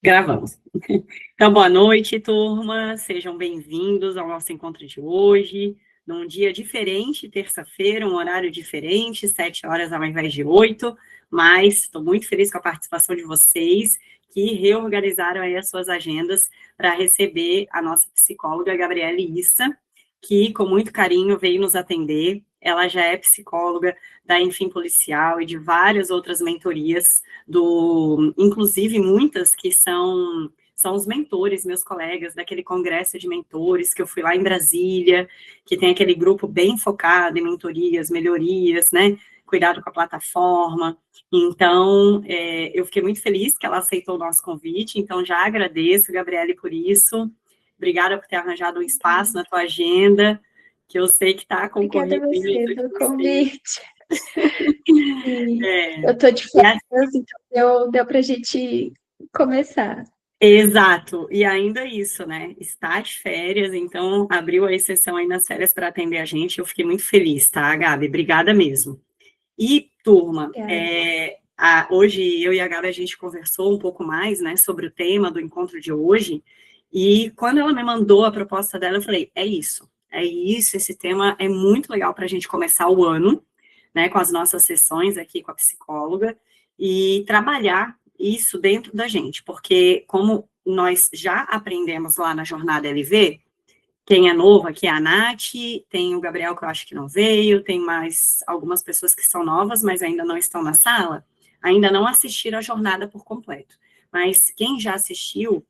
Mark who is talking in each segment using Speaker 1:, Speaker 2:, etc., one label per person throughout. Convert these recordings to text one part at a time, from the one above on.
Speaker 1: Gravamos. Então, boa noite, turma. Sejam bem-vindos ao nosso encontro de hoje, num dia diferente, terça-feira, um horário diferente, 7 horas ao invés de 8, mas estou muito feliz com a participação de vocês, que reorganizaram aí as suas agendas para receber a nossa psicóloga, Gabriele Issa, que com muito carinho veio nos atender. Ela já é psicóloga da Enfim Policial e de várias outras mentorias, inclusive muitas que são os mentores, meus colegas, daquele congresso de mentores que eu fui lá em Brasília, que tem aquele grupo bem focado em mentorias, melhorias, né? Cuidado com a plataforma. Então, eu fiquei muito feliz que ela aceitou o nosso convite, então já agradeço, Gabriele, por isso. Obrigada por ter arranjado um espaço na tua agenda, que eu sei que está concorrido.
Speaker 2: Obrigada a você pelo convite. Eu estou de férias, então deu para a gente começar.
Speaker 1: Exato, e ainda isso, né? Está de férias, então abriu a exceção aí nas férias para atender a gente. Eu fiquei muito feliz, tá, Gabi? Obrigada mesmo. E, turma, hoje eu e a Gabi, a gente conversou um pouco mais, né, sobre o tema do encontro de hoje, e quando ela me mandou a proposta dela, eu falei, é isso, esse tema é muito legal para a gente começar o ano, né, com as nossas sessões aqui com a psicóloga, e trabalhar isso dentro da gente, porque como nós já aprendemos lá na Jornada LV, quem é novo aqui é a Nath, tem o Gabriel, que eu acho que não veio, tem mais algumas pessoas que são novas, mas ainda não estão na sala, ainda não assistiram a jornada por completo. Mas quem já assistiu,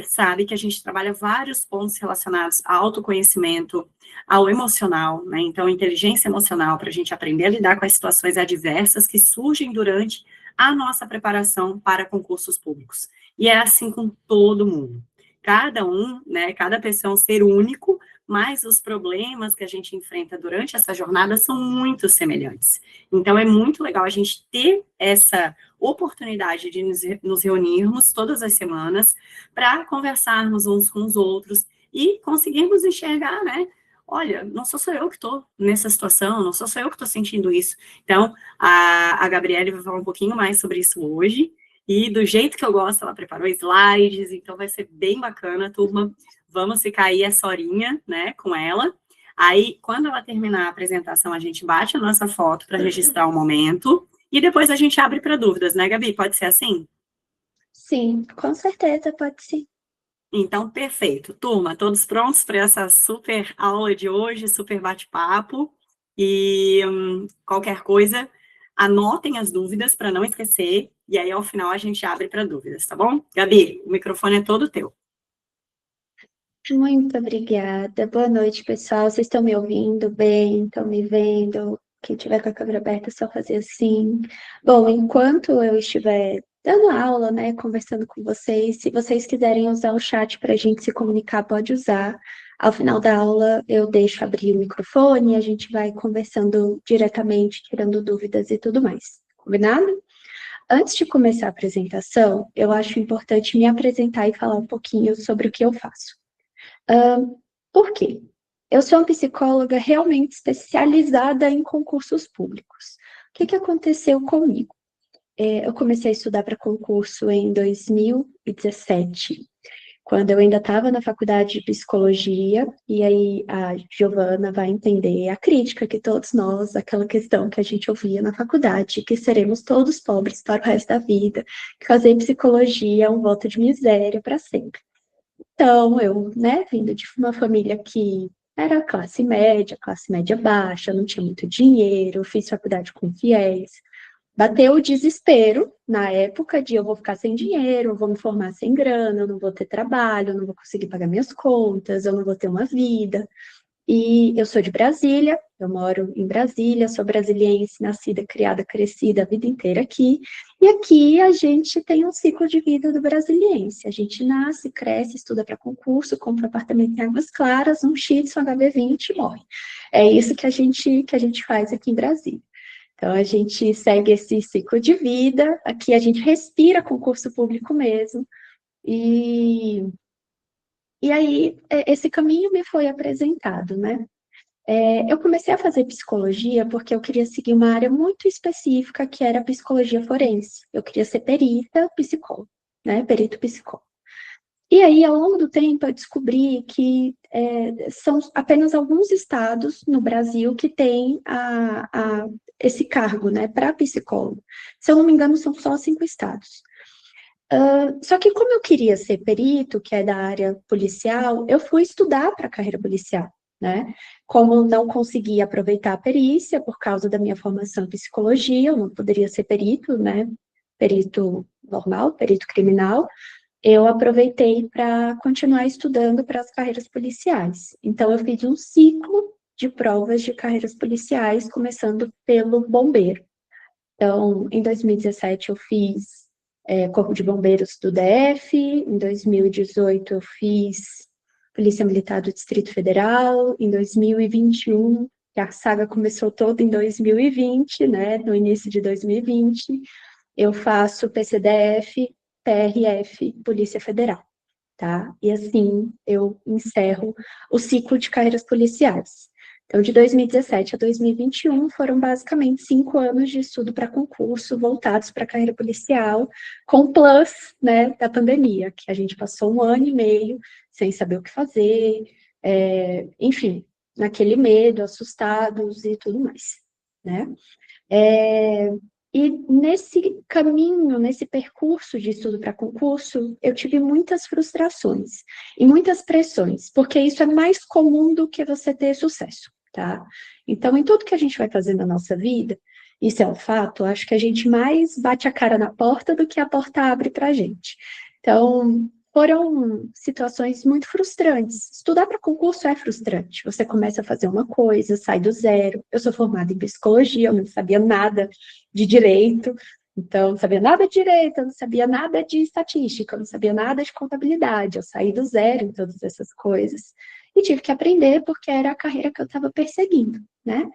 Speaker 1: sabe que a gente trabalha vários pontos relacionados ao autoconhecimento, ao emocional, né? Então, inteligência emocional, para a gente aprender a lidar com as situações adversas que surgem durante a nossa preparação para concursos públicos. E é assim com todo mundo. Cada um, né, cada pessoa é um ser único, mas os problemas que a gente enfrenta durante essa jornada são muito semelhantes. Então, é muito legal a gente ter essa oportunidade de nos reunirmos todas as semanas para conversarmos uns com os outros e conseguirmos enxergar, né? Olha, não sou só eu que estou nessa situação, não sou só eu que estou sentindo isso. Então, a Gabriele vai falar um pouquinho mais sobre isso hoje, e do jeito que eu gosto, ela preparou slides, então vai ser bem bacana, turma. Vamos ficar aí essa horinha, né, com ela. Aí, quando ela terminar a apresentação, a gente bate a nossa foto para registrar o momento, e depois a gente abre para dúvidas, né, Gabi? Pode ser assim?
Speaker 2: Sim, com certeza, pode sim.
Speaker 1: Então, perfeito. Turma, todos prontos para essa super aula de hoje, super bate-papo? E qualquer coisa, anotem as dúvidas para não esquecer, e aí ao final a gente abre para dúvidas, tá bom? Gabi, o microfone é todo teu.
Speaker 2: Muito obrigada. Boa noite, pessoal. Vocês estão me ouvindo bem? Estão me vendo? Quem tiver com a câmera aberta, é só fazer assim. Bom, enquanto eu estiver dando aula, né, conversando com vocês, se vocês quiserem usar o chat para a gente se comunicar, pode usar. Ao final da aula, eu deixo abrir o microfone e a gente vai conversando diretamente, tirando dúvidas e tudo mais. Combinado? Antes de começar a apresentação, eu acho importante me apresentar e falar um pouquinho sobre o que eu faço. Por quê? Eu sou uma psicóloga realmente especializada em concursos públicos. O que aconteceu comigo? Eu comecei a estudar para concurso em 2017, quando eu ainda estava na faculdade de psicologia, e aí a Giovana vai entender a crítica que todos nós, aquela questão que a gente ouvia na faculdade, que seremos todos pobres para o resto da vida, que fazer psicologia é um voto de miséria para sempre. Então, eu, né, vindo de uma família que era classe média baixa, não tinha muito dinheiro, fiz faculdade com fiéis. Bateu o desespero na época de eu vou ficar sem dinheiro, eu vou me formar sem grana, eu não vou ter trabalho, eu não vou conseguir pagar minhas contas, eu não vou ter uma vida. E eu sou de Brasília, eu moro em Brasília, sou brasiliense, nascida, criada, crescida a vida inteira aqui. E aqui a gente tem um ciclo de vida do brasiliense. A gente nasce, cresce, estuda para concurso, compra apartamento em Águas Claras, um X, um HB20 e morre. É isso que a gente faz aqui em Brasília. Então, a gente segue esse ciclo de vida, aqui a gente respira concurso público mesmo, e aí esse caminho me foi apresentado, né? Eu comecei a fazer psicologia porque eu queria seguir uma área muito específica, que era a psicologia forense. Eu queria ser perita psicóloga. né? Perito psicólogo. E aí, ao longo do tempo, eu descobri que são apenas alguns estados no Brasil que têm esse cargo, né, para psicólogo. Se eu não me engano, são só 5 estados. Só que como eu queria ser perito, que é da área policial, eu fui estudar para a carreira policial, né? Como não consegui aproveitar a perícia por causa da minha formação em psicologia, eu não poderia ser perito, né? Perito normal, perito criminal, eu aproveitei para continuar estudando para as carreiras policiais. Então, eu fiz um ciclo de provas de carreiras policiais, começando pelo bombeiro. Então, em 2017, eu fiz Corpo de Bombeiros do DF, em 2018, eu fiz Polícia Militar do Distrito Federal, em 2021, que a saga começou toda em 2020, né, no início de 2020, eu faço PCDF, PRF, Polícia Federal, tá? E assim eu encerro o ciclo de carreiras policiais. Então, de 2017 a 2021 foram basicamente 5 anos de estudo para concurso voltados para a carreira policial, com plus, né, da pandemia, que a gente passou 1 ano e meio sem saber o que fazer, enfim, naquele medo, assustados e tudo mais, né? E nesse caminho, nesse percurso de estudo para concurso, eu tive muitas frustrações e muitas pressões, porque isso é mais comum do que você ter sucesso, tá? Então, em tudo que a gente vai fazer na nossa vida, isso é um fato, acho que a gente mais bate a cara na porta do que a porta abre para a gente. Então, foram situações muito frustrantes. Estudar para concurso é frustrante. Você começa a fazer uma coisa, sai do zero. Eu sou formada em psicologia, eu não sabia nada de direito, então não sabia nada de direito, eu não sabia nada de estatística, eu não sabia nada de contabilidade. Eu saí do zero em todas essas coisas e tive que aprender porque era a carreira que eu estava perseguindo, né?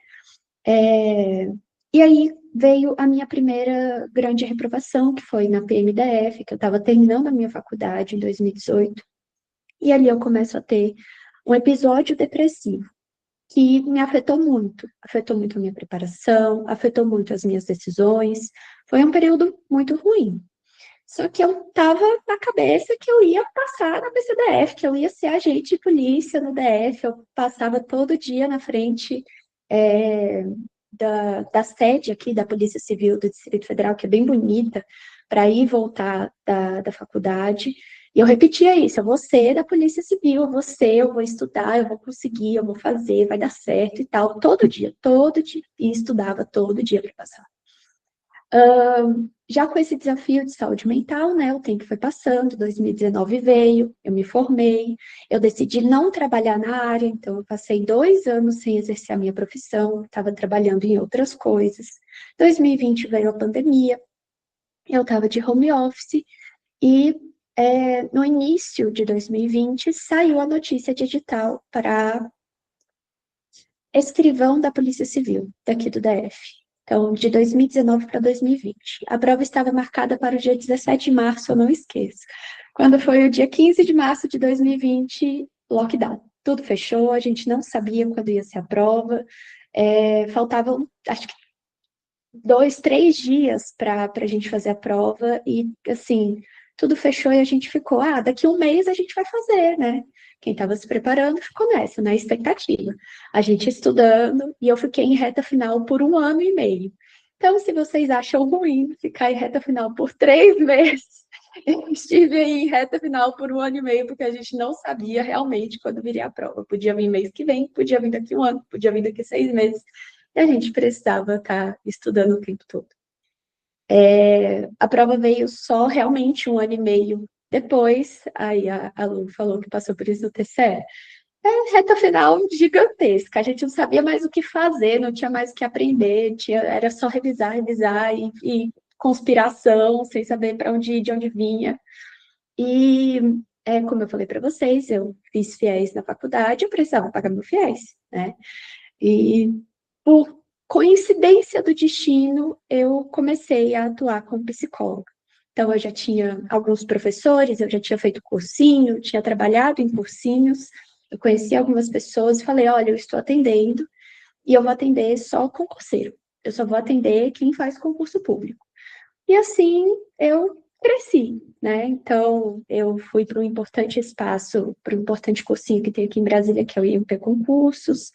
Speaker 2: E aí veio a minha primeira grande reprovação, que foi na PMDF, que eu estava terminando a minha faculdade em 2018, e ali eu começo a ter um episódio depressivo, que me afetou muito a minha preparação, afetou muito as minhas decisões, foi um período muito ruim. Só que eu estava na cabeça que eu ia passar na PCDF, que eu ia ser agente de polícia no DF, eu passava todo dia na frente da sede aqui da Polícia Civil do Distrito Federal, que é bem bonita, para ir e voltar da faculdade. E eu repetia isso: eu vou ser da Polícia Civil, eu vou estudar, eu vou conseguir, eu vou fazer, vai dar certo e tal, todo dia, e estudava todo dia para passar. Já com esse desafio de saúde mental, né, o tempo foi passando, 2019 veio, eu me formei, eu decidi não trabalhar na área, então eu passei 2 anos sem exercer a minha profissão, estava trabalhando em outras coisas. 2020 veio a pandemia, eu estava de home office e no início de 2020 saiu a notícia de edital para escrivão da Polícia Civil, daqui do DF. Então, de 2019 para 2020. A prova estava marcada para o dia 17 de março, eu não esqueço. Quando foi o dia 15 de março de 2020, lockdown. Tudo fechou, a gente não sabia quando ia ser a prova. Faltavam, acho que 2, 3 dias para a gente fazer a prova e, assim, tudo fechou e a gente ficou, daqui 1 mês a gente vai fazer, né? Quem estava se preparando ficou nessa, na expectativa. A gente estudando e eu fiquei em reta final por 1 ano e meio. Então, se vocês acham ruim ficar em reta final por 3 meses, eu estive aí em reta final por 1 ano e meio, porque a gente não sabia realmente quando viria a prova. Podia vir mês que vem, podia vir daqui 1 ano, podia vir daqui 6 meses. E a gente precisava estar estudando o tempo todo. A prova veio só realmente 1 ano e meio depois, aí a Lu falou que passou por isso no TCE. Reta final gigantesca, a gente não sabia mais o que fazer, não tinha mais o que aprender, era só revisar e conspiração, sem saber para onde ir, de onde vinha. E, como eu falei para vocês, eu fiz fiéis na faculdade, eu precisava pagar meu fiéis, né? E por coincidência do destino, eu comecei a atuar como psicóloga. Então, eu já tinha alguns professores, eu já tinha feito cursinho, tinha trabalhado em cursinhos, eu conheci algumas pessoas e falei: olha, eu estou atendendo e eu vou atender só concurseiro. Eu só vou atender quem faz concurso público. E assim eu cresci, né? Então, eu fui para um importante espaço, para um importante cursinho que tem aqui em Brasília, que é o IMP Concursos.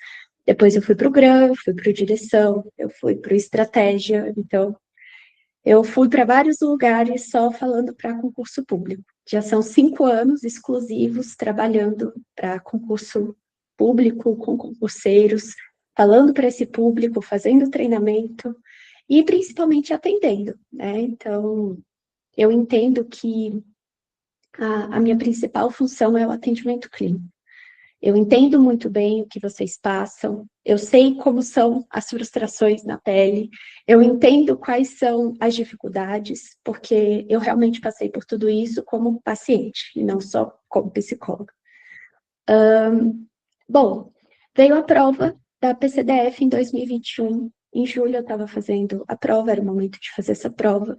Speaker 2: Depois eu fui para o GRAM, fui para o Direção, eu fui para o Estratégia. Então, eu fui para vários lugares só falando para concurso público. Já são 5 anos exclusivos trabalhando para concurso público, com concurseiros, falando para esse público, fazendo treinamento e principalmente atendendo, né? Então, eu entendo que a minha principal função é o atendimento clínico. Eu entendo muito bem o que vocês passam, eu sei como são as frustrações na pele, eu entendo quais são as dificuldades, porque eu realmente passei por tudo isso como paciente, e não só como psicóloga. Bom, veio a prova da PCDF em 2021, em julho eu estava fazendo a prova, era o momento de fazer essa prova,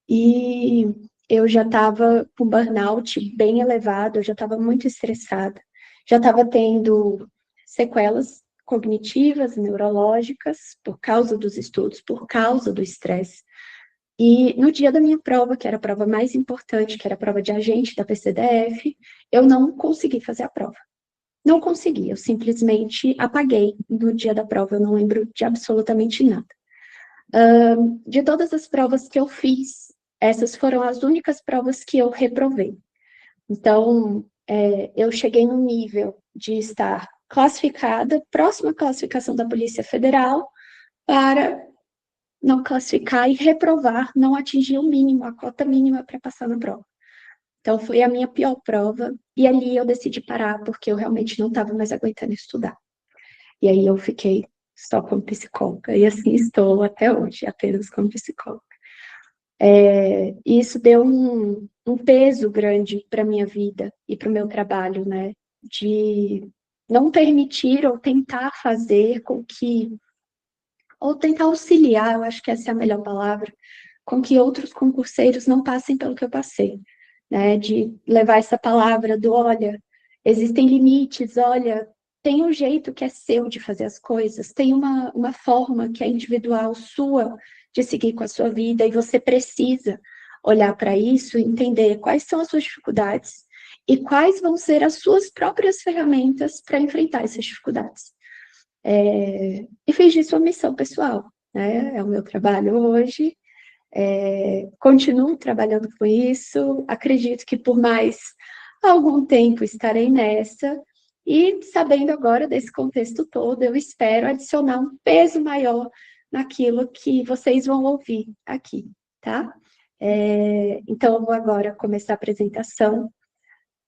Speaker 2: e eu já estava com burnout bem elevado, eu já estava muito estressada, já estava tendo sequelas cognitivas, neurológicas, por causa dos estudos, por causa do estresse. E no dia da minha prova, que era a prova mais importante, que era a prova de agente da PCDF, eu não consegui fazer a prova. Não consegui, eu simplesmente apaguei no dia da prova, eu não lembro de absolutamente nada. De todas as provas que eu fiz, essas foram as únicas provas que eu reprovei. Então, eu cheguei no nível de estar classificada, próxima à classificação da Polícia Federal, para não classificar e reprovar, não atingir o mínimo, a cota mínima para passar na prova. Então, foi a minha pior prova, e ali eu decidi parar, porque eu realmente não estava mais aguentando estudar. E aí eu fiquei só como psicóloga, e assim estou até hoje, apenas como psicóloga. E isso deu um peso grande para a minha vida e para o meu trabalho, né? De não permitir ou tentar fazer com que, ou tentar auxiliar, eu acho que essa é a melhor palavra, com que outros concurseiros não passem pelo que eu passei, né? De levar essa palavra do, olha, existem limites, olha, tem um jeito que é seu de fazer as coisas, tem uma forma que é individual sua de seguir com a sua vida, e você precisa olhar para isso e entender quais são as suas dificuldades e quais vão ser as suas próprias ferramentas para enfrentar essas dificuldades. E fiz disso uma missão pessoal, né? É o meu trabalho hoje, continuo trabalhando com isso, acredito que por mais algum tempo estarei nessa, e sabendo agora desse contexto todo, eu espero adicionar um peso maior naquilo que vocês vão ouvir aqui, tá? Então, eu vou agora começar a apresentação.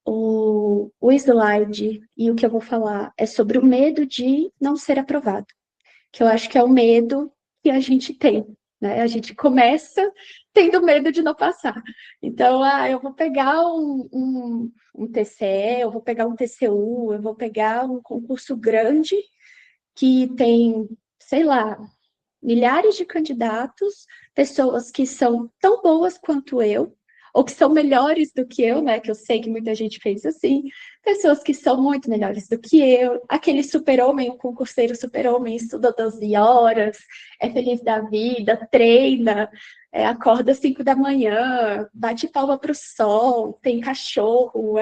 Speaker 2: O slide e o que eu vou falar é sobre o medo de não ser aprovado, que eu acho que é o medo que a gente tem, né? A gente começa tendo medo de não passar. Então, eu vou pegar um TCE, eu vou pegar um TCU, eu vou pegar um concurso grande que tem, sei lá, milhares de candidatos, pessoas que são tão boas quanto eu, ou que são melhores do que eu, né? Que eu sei que muita gente fez assim, pessoas que são muito melhores do que eu, aquele super-homem, o concurseiro super-homem, estuda 12 horas, é feliz da vida, treina, acorda às 5 da manhã, bate palma para o sol, tem cachorro,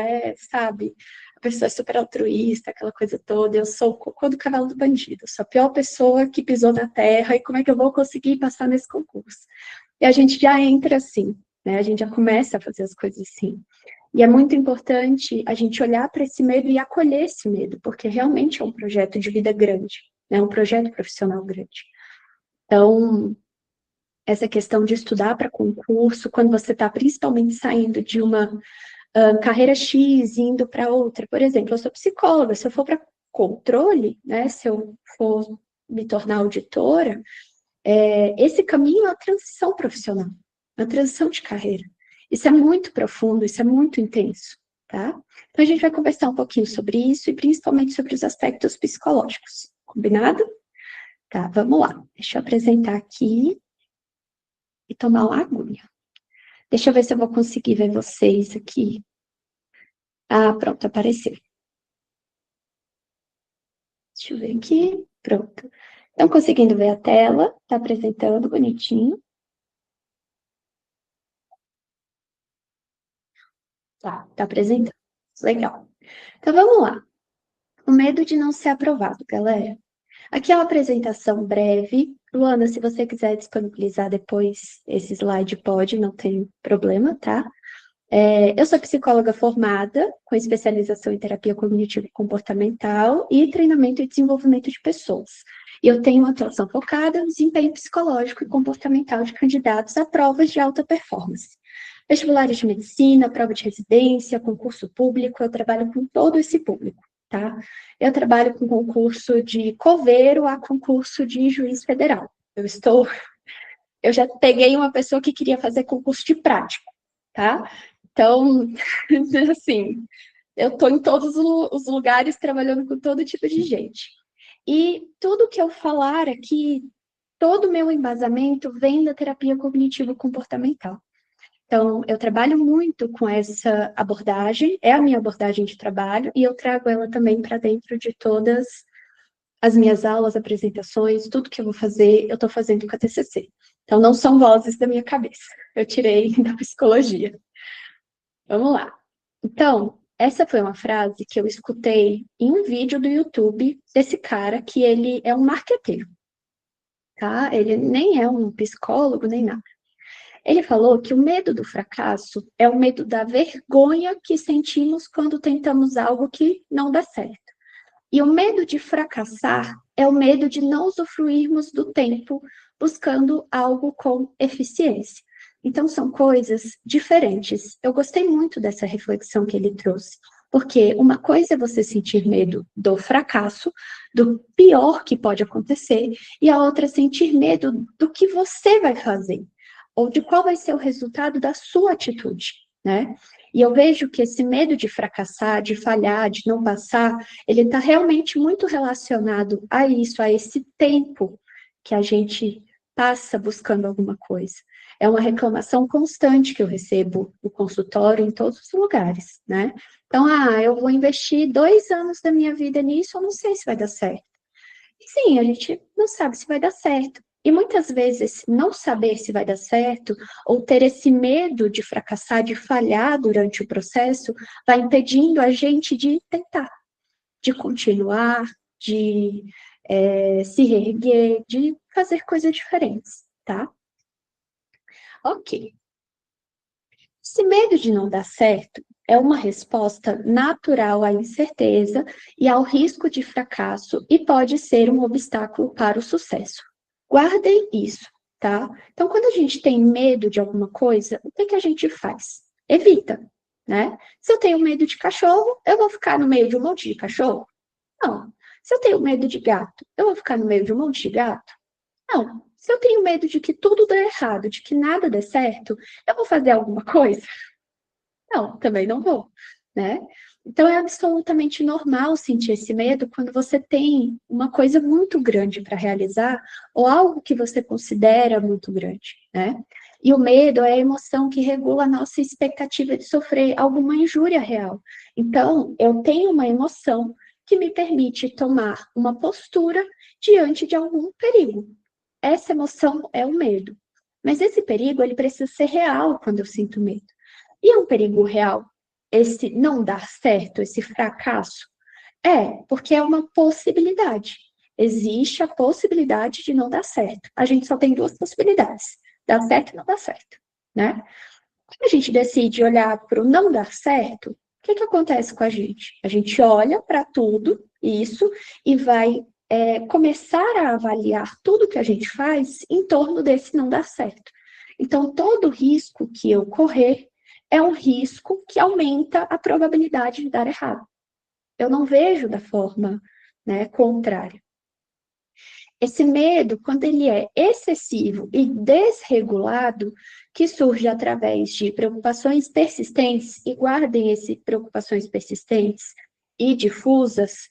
Speaker 2: sabe? A pessoa é super altruísta, aquela coisa toda. Eu sou o cocô do cavalo do bandido, sou a pior pessoa que pisou na terra, e como é que eu vou conseguir passar nesse concurso? E a gente já entra assim, né? A gente já começa a fazer as coisas assim. E é muito importante a gente olhar para esse medo e acolher esse medo, porque realmente é um projeto de vida grande, né? Um projeto profissional grande. Então, essa questão de estudar para concurso, quando você está principalmente saindo de uma carreira X indo para outra. Por exemplo, eu sou psicóloga, se eu for para controle, né, se eu for me tornar auditora, esse caminho é uma transição profissional, uma transição de carreira. Isso é muito profundo, isso é muito intenso, tá? Então, a gente vai conversar um pouquinho sobre isso e principalmente sobre os aspectos psicológicos, combinado? Tá, vamos lá. Deixa eu apresentar aqui e tomar uma aguinha. Deixa eu ver se eu vou conseguir ver vocês aqui. Pronto, apareceu. Deixa eu ver aqui. Pronto. Estão conseguindo ver a tela? Está apresentando bonitinho. Tá apresentando. Legal. Então, vamos lá. O medo de não ser aprovado, galera. Aqui é uma apresentação breve. Luana, se você quiser disponibilizar depois esse slide, pode, não tem problema, tá? Eu sou psicóloga formada, com especialização em terapia cognitivo-comportamental e treinamento e desenvolvimento de pessoas. E eu tenho uma atuação focada no desempenho psicológico e comportamental de candidatos a provas de alta performance. Vestibulares de medicina, prova de residência, concurso público, eu trabalho com todo esse público, tá? Eu trabalho com concurso de coveiro a concurso de juiz federal. Eu já peguei uma pessoa que queria fazer concurso de prático, tá? Então, assim, eu estou em todos os lugares trabalhando com todo tipo de gente. E tudo que eu falar aqui, todo o meu embasamento vem da terapia cognitivo-comportamental. Então, eu trabalho muito com essa abordagem, é a minha abordagem de trabalho, e eu trago ela também para dentro de todas as minhas aulas, apresentações, tudo que eu vou fazer, eu estou fazendo com a TCC. Então, não são vozes da minha cabeça, eu tirei da psicologia. Vamos lá. Então, essa foi uma frase que eu escutei em um vídeo do YouTube desse cara que ele é um marqueteiro, tá? Ele nem é um psicólogo, nem nada. Ele falou que o medo do fracasso é o medo da vergonha que sentimos quando tentamos algo que não dá certo. E o medo de fracassar é o medo de não usufruirmos do tempo buscando algo com eficiência. Então, são coisas diferentes. Eu gostei muito dessa reflexão que ele trouxe, porque uma coisa é você sentir medo do fracasso, do pior que pode acontecer, e a outra é sentir medo do que você vai fazer, ou de qual vai ser o resultado da sua atitude, né? E eu vejo que esse medo de fracassar, de falhar, de não passar, ele está realmente muito relacionado a isso, a esse tempo que a gente passa buscando alguma coisa. É uma reclamação constante que eu recebo no consultório, em todos os lugares, né? Então, eu vou investir 2 anos da minha vida nisso, eu não sei se vai dar certo. E sim, a gente não sabe se vai dar certo. E muitas vezes não saber se vai dar certo, ou ter esse medo de fracassar, de falhar durante o processo, vai impedindo a gente de tentar, de continuar, de se reerguer, de fazer coisas diferentes, tá? Ok. Esse medo de não dar certo é uma resposta natural à incerteza e ao risco de fracasso e pode ser um obstáculo para o sucesso. Guardem isso, tá? Então, quando a gente tem medo de alguma coisa, o que a gente faz? Evita, né? Se eu tenho medo de cachorro, eu vou ficar no meio de um monte de cachorro? Não. Se eu tenho medo de gato, eu vou ficar no meio de um monte de gato? Não. Se eu tenho medo de que tudo dê errado, de que nada dê certo, eu vou fazer alguma coisa? Não, também não vou, né? Então é absolutamente normal sentir esse medo quando você tem uma coisa muito grande para realizar ou algo que você considera muito grande, né? E o medo é a emoção que regula a nossa expectativa de sofrer alguma injúria real. Então, eu tenho uma emoção que me permite tomar uma postura diante de algum perigo. Essa emoção é o medo. Mas esse perigo, ele precisa ser real quando eu sinto medo. E é um perigo real esse não dar certo, esse fracasso? Porque é uma possibilidade. Existe a possibilidade de não dar certo. A gente só tem 2 possibilidades: dar certo e não dar certo, né? Quando a gente decide olhar para o não dar certo, o que acontece com a gente? A gente olha para tudo isso e vai começar a avaliar tudo que a gente faz em torno desse não dar certo. Então, todo risco que eu correr é um risco que aumenta a probabilidade de dar errado. Eu não vejo da forma, né, contrária. Esse medo, quando ele é excessivo e desregulado, que surge através de preocupações persistentes, e guardem esse preocupações persistentes e difusas,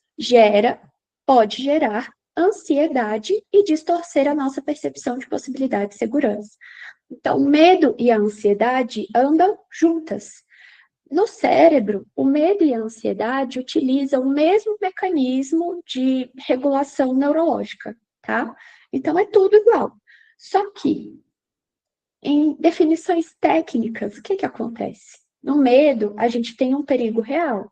Speaker 2: pode gerar ansiedade e distorcer a nossa percepção de possibilidade de segurança. Então, o medo e a ansiedade andam juntas. No cérebro, o medo e a ansiedade utilizam o mesmo mecanismo de regulação neurológica, tá? Então, é tudo igual. Só que, em definições técnicas, o que acontece? No medo, a gente tem um perigo real.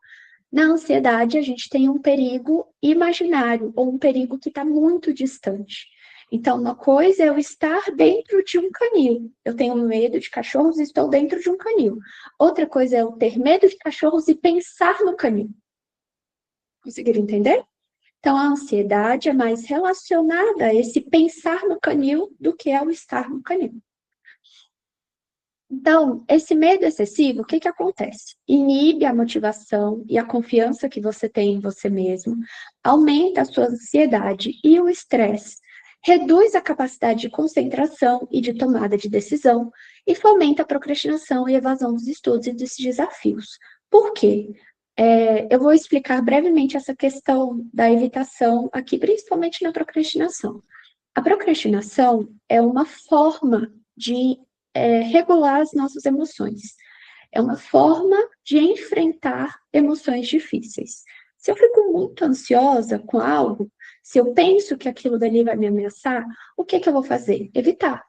Speaker 2: Na ansiedade, a gente tem um perigo imaginário, ou um perigo que está muito distante. Então, uma coisa é eu estar dentro de um canil. Eu tenho medo de cachorros e estou dentro de um canil. Outra coisa é eu ter medo de cachorros e pensar no canil. Conseguiram entender? Então, a ansiedade é mais relacionada a esse pensar no canil do que ao estar no canil. Então, esse medo excessivo, o que que acontece? Inibe a motivação e a confiança que você tem em você mesmo, aumenta a sua ansiedade e o estresse, reduz a capacidade de concentração e de tomada de decisão e fomenta a procrastinação e evasão dos estudos e dos desafios. Por quê? Eu vou explicar brevemente essa questão da evitação aqui, principalmente na procrastinação. A procrastinação é uma forma de regular as nossas emoções. É uma forma de enfrentar emoções difíceis. Se eu fico muito ansiosa com algo, se eu penso que aquilo dali vai me ameaçar, o que que eu vou fazer? Evitar.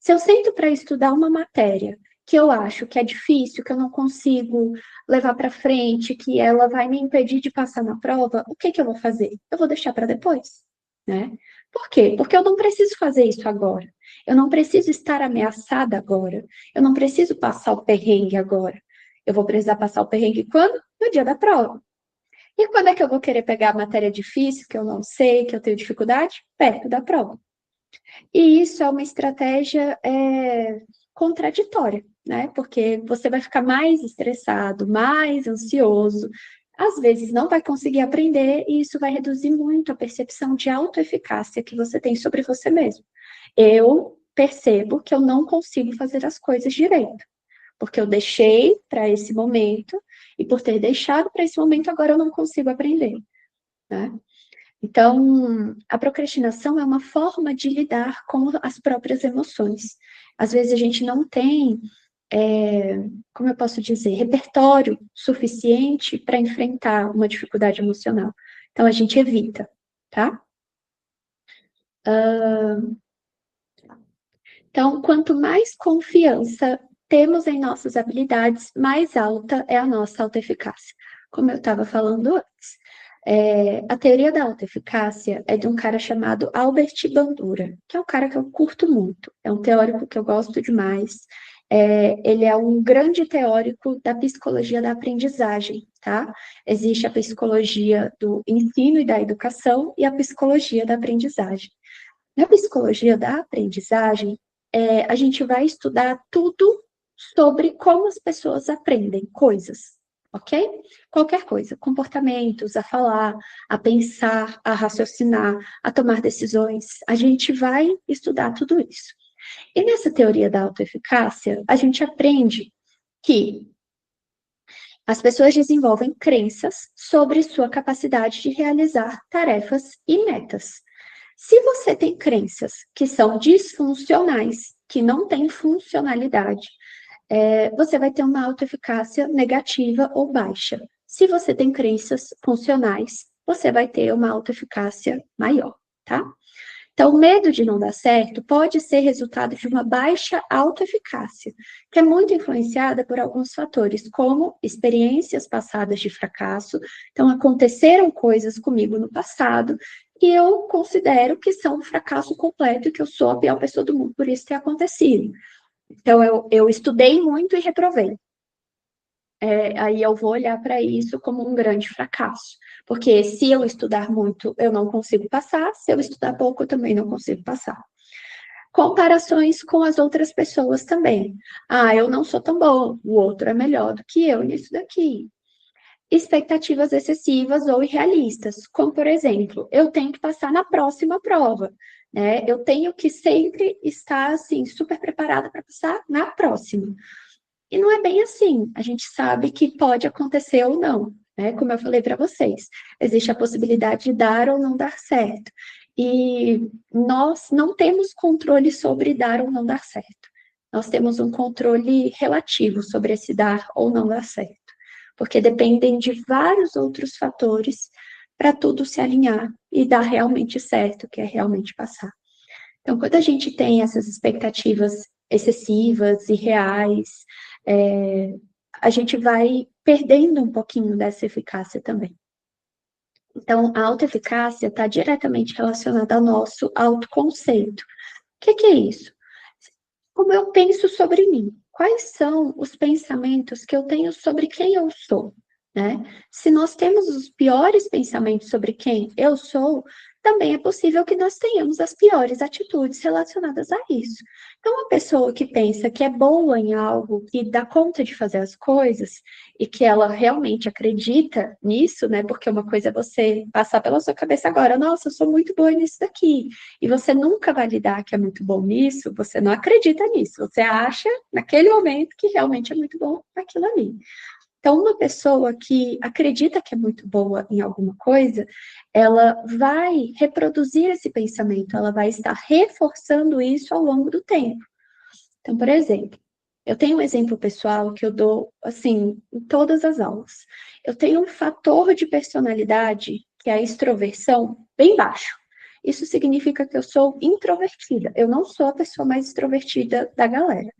Speaker 2: Se eu sento para estudar uma matéria que eu acho que é difícil, que eu não consigo levar para frente, que ela vai me impedir de passar na prova, o que que eu vou fazer? Eu vou deixar para depois, né? Por quê? Porque eu não preciso fazer isso agora. Eu não preciso estar ameaçada agora. Eu não preciso passar o perrengue agora. Eu vou precisar passar o perrengue quando? No dia da prova. E quando é que eu vou querer pegar a matéria difícil, que eu não sei, que eu tenho dificuldade? Perto da prova. E isso é uma estratégia contraditória, né? Porque você vai ficar mais estressado, mais ansioso, às vezes não vai conseguir aprender, e isso vai reduzir muito a percepção de autoeficácia que você tem sobre você mesmo. Eu percebo que eu não consigo fazer as coisas direito, porque eu deixei para esse momento, e por ter deixado para esse momento, agora eu não consigo aprender, né? Então, a procrastinação é uma forma de lidar com as próprias emoções. Às vezes a gente não tem, como eu posso dizer, repertório suficiente para enfrentar uma dificuldade emocional. Então, a gente evita, tá? Então, quanto mais confiança temos em nossas habilidades, mais alta é a nossa autoeficácia. Como eu estava falando antes. A teoria da autoeficácia é de um cara chamado Albert Bandura, que é um cara que eu curto muito. É um teórico que eu gosto demais. Ele é um grande teórico da psicologia da aprendizagem, tá? Existe a psicologia do ensino e da educação e a psicologia da aprendizagem. Na psicologia da aprendizagem, a gente vai estudar tudo sobre como as pessoas aprendem coisas, ok? Qualquer coisa, comportamentos, a falar, a pensar, a raciocinar, a tomar decisões, a gente vai estudar tudo isso. E nessa teoria da autoeficácia, a gente aprende que as pessoas desenvolvem crenças sobre sua capacidade de realizar tarefas e metas. Se você tem crenças que são disfuncionais, que não têm funcionalidade, você vai ter uma autoeficácia negativa ou baixa. Se você tem crenças funcionais, você vai ter uma autoeficácia maior, tá? Então, o medo de não dar certo pode ser resultado de uma baixa autoeficácia, que é muito influenciada por alguns fatores, como experiências passadas de fracasso. Então, aconteceram coisas comigo no passado que eu considero que são um fracasso completo e que eu sou a pior pessoa do mundo por isso ter acontecido. Então, eu estudei muito e reprovei. Aí eu vou olhar para isso como um grande fracasso. Porque se eu estudar muito, eu não consigo passar, se eu estudar pouco, eu também não consigo passar. Comparações com as outras pessoas também. Ah, eu não sou tão bom, o outro é melhor do que eu nisso daqui. Expectativas excessivas ou irrealistas, como por exemplo, eu tenho que passar na próxima prova, né? Eu tenho que sempre estar assim super preparada para passar na próxima. E não é bem assim. A gente sabe que pode acontecer ou não, né? Como eu falei para vocês, existe a possibilidade de dar ou não dar certo. E nós não temos controle sobre dar ou não dar certo. Nós temos um controle relativo sobre esse dar ou não dar certo, porque dependem de vários outros fatores para tudo se alinhar e dar realmente certo, que é realmente passar. Então, quando a gente tem essas expectativas excessivas e reais, a gente vai perdendo um pouquinho dessa eficácia também. Então, a autoeficácia está diretamente relacionada ao nosso autoconceito. O que é isso? Como eu penso sobre mim? Quais são os pensamentos que eu tenho sobre quem eu sou? Né? Se nós temos os piores pensamentos sobre quem eu sou, também é possível que nós tenhamos as piores atitudes relacionadas a isso. Então, uma pessoa que pensa que é boa em algo, que dá conta de fazer as coisas, e que ela realmente acredita nisso, né? Porque uma coisa é você passar pela sua cabeça agora, nossa, eu sou muito boa nisso daqui, e você nunca validar que é muito bom nisso, você não acredita nisso, você acha naquele momento que realmente é muito bom aquilo ali. Então, uma pessoa que acredita que é muito boa em alguma coisa, ela vai reproduzir esse pensamento, ela vai estar reforçando isso ao longo do tempo. Então, por exemplo, eu tenho um exemplo pessoal que eu dou, assim, em todas as aulas. Eu tenho um fator de personalidade, que é a extroversão, bem baixo. Isso significa que eu sou introvertida. Eu não sou a pessoa mais extrovertida da galera.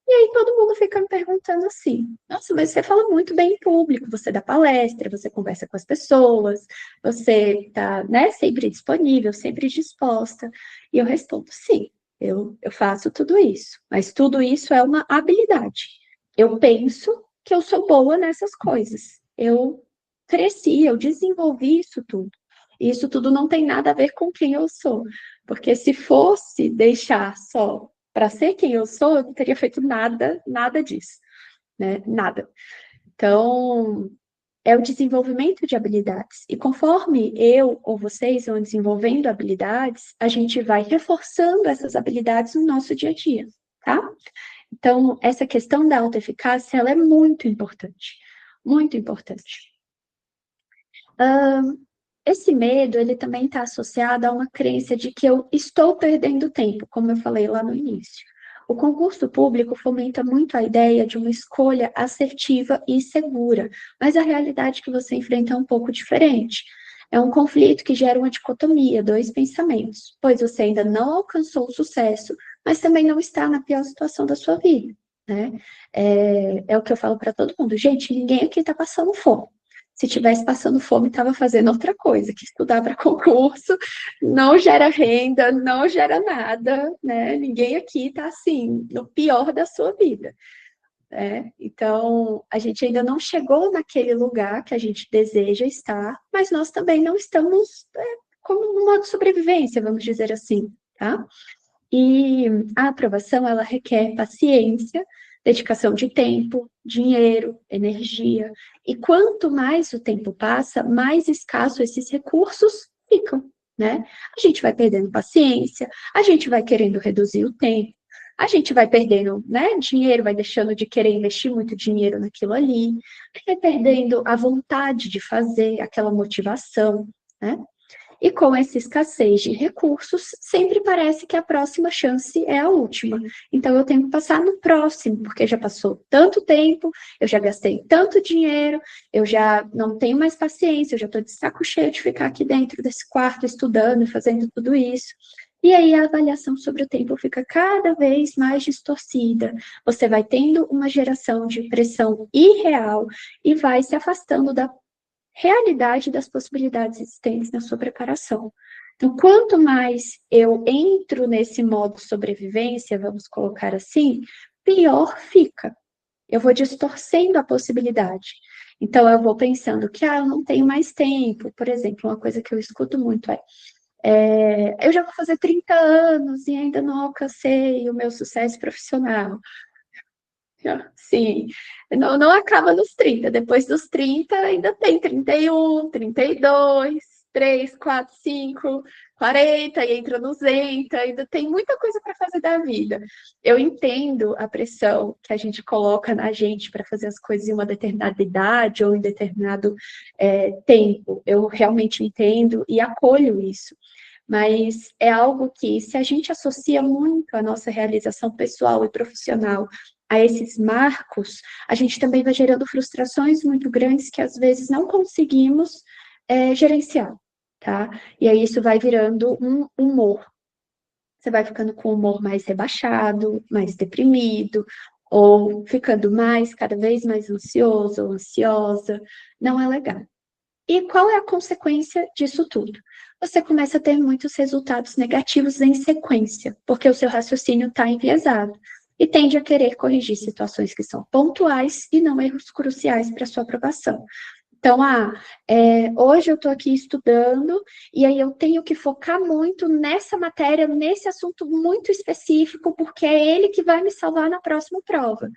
Speaker 2: E aí todo mundo fica me perguntando assim: nossa, mas você fala muito bem em público, você dá palestra, você conversa com as pessoas, você está, né, sempre disponível, sempre disposta. E eu respondo: sim, eu faço tudo isso, mas tudo isso é uma habilidade. Eu penso que eu sou boa nessas coisas. Eu cresci, eu desenvolvi isso tudo. E isso tudo não tem nada a ver com quem eu sou, porque se fosse deixar só para ser quem eu sou, eu não teria feito nada, nada disso, né? Nada. Então, é o desenvolvimento de habilidades. E conforme eu ou vocês vão desenvolvendo habilidades, a gente vai reforçando essas habilidades no nosso dia a dia, tá? Então, essa questão da autoeficácia, ela é muito importante. Muito importante. Esse medo, ele também está associado a uma crença de que eu estou perdendo tempo, como eu falei lá no início. O concurso público fomenta muito a ideia de uma escolha assertiva e segura, mas a realidade que você enfrenta é um pouco diferente. É um conflito que gera uma dicotomia, dois pensamentos, pois você ainda não alcançou o sucesso, mas também não está na pior situação da sua vida, né? É o que eu falo para todo mundo. Gente, ninguém aqui está passando fome. Se tivesse passando fome, estava fazendo outra coisa, que estudar para concurso não gera renda, não gera nada, né? Ninguém aqui está assim, no pior da sua vida. Né? Então, a gente ainda não chegou naquele lugar que a gente deseja estar, mas nós também não estamos como no modo de sobrevivência, vamos dizer assim, tá? E a aprovação, ela requer paciência, dedicação de tempo, dinheiro, energia. E quanto mais o tempo passa, mais escassos esses recursos ficam, né? A gente vai perdendo paciência, a gente vai querendo reduzir o tempo, a gente vai perdendo, né, dinheiro, vai deixando de querer investir muito dinheiro naquilo ali, vai perdendo a vontade de fazer, aquela motivação, né? E com essa escassez de recursos, sempre parece que a próxima chance é a última. Então, eu tenho que passar no próximo, porque já passou tanto tempo, eu já gastei tanto dinheiro, eu já não tenho mais paciência, eu já estou de saco cheio de ficar aqui dentro desse quarto estudando e fazendo tudo isso. E aí a avaliação sobre o tempo fica cada vez mais distorcida. Você vai tendo uma geração de pressão irreal e vai se afastando da realidade das possibilidades existentes na sua preparação. Então, quanto mais eu entro nesse modo sobrevivência, vamos colocar assim, pior fica. Eu vou distorcendo a possibilidade. Então, eu vou pensando que, eu não tenho mais tempo. Por exemplo, uma coisa que eu escuto muito eu já vou fazer 30 anos e ainda não alcancei o meu sucesso profissional. Sim, não acaba nos 30. Depois dos 30 ainda tem 31, 32, 3, 4, 5, 40 e entra nos 90, ainda tem muita coisa para fazer da vida. Eu entendo a pressão que a gente coloca na gente para fazer as coisas em uma determinada idade ou em determinado tempo. Eu realmente entendo e acolho isso. Mas é algo que, se a gente associa muito a nossa realização pessoal e profissional a esses marcos, a gente também vai gerando frustrações muito grandes que às vezes não conseguimos gerenciar, tá? E aí isso vai virando um humor. Você vai ficando com o humor mais rebaixado, mais deprimido, ou ficando cada vez mais ansioso ou ansiosa, não é legal. E qual é a consequência disso tudo? Você começa a ter muitos resultados negativos em sequência, porque o seu raciocínio está enviesado e tende a querer corrigir situações que são pontuais e não erros cruciais para a sua aprovação. Então, hoje eu estou aqui estudando e aí eu tenho que focar muito nessa matéria, nesse assunto muito específico, porque é ele que vai me salvar na próxima prova.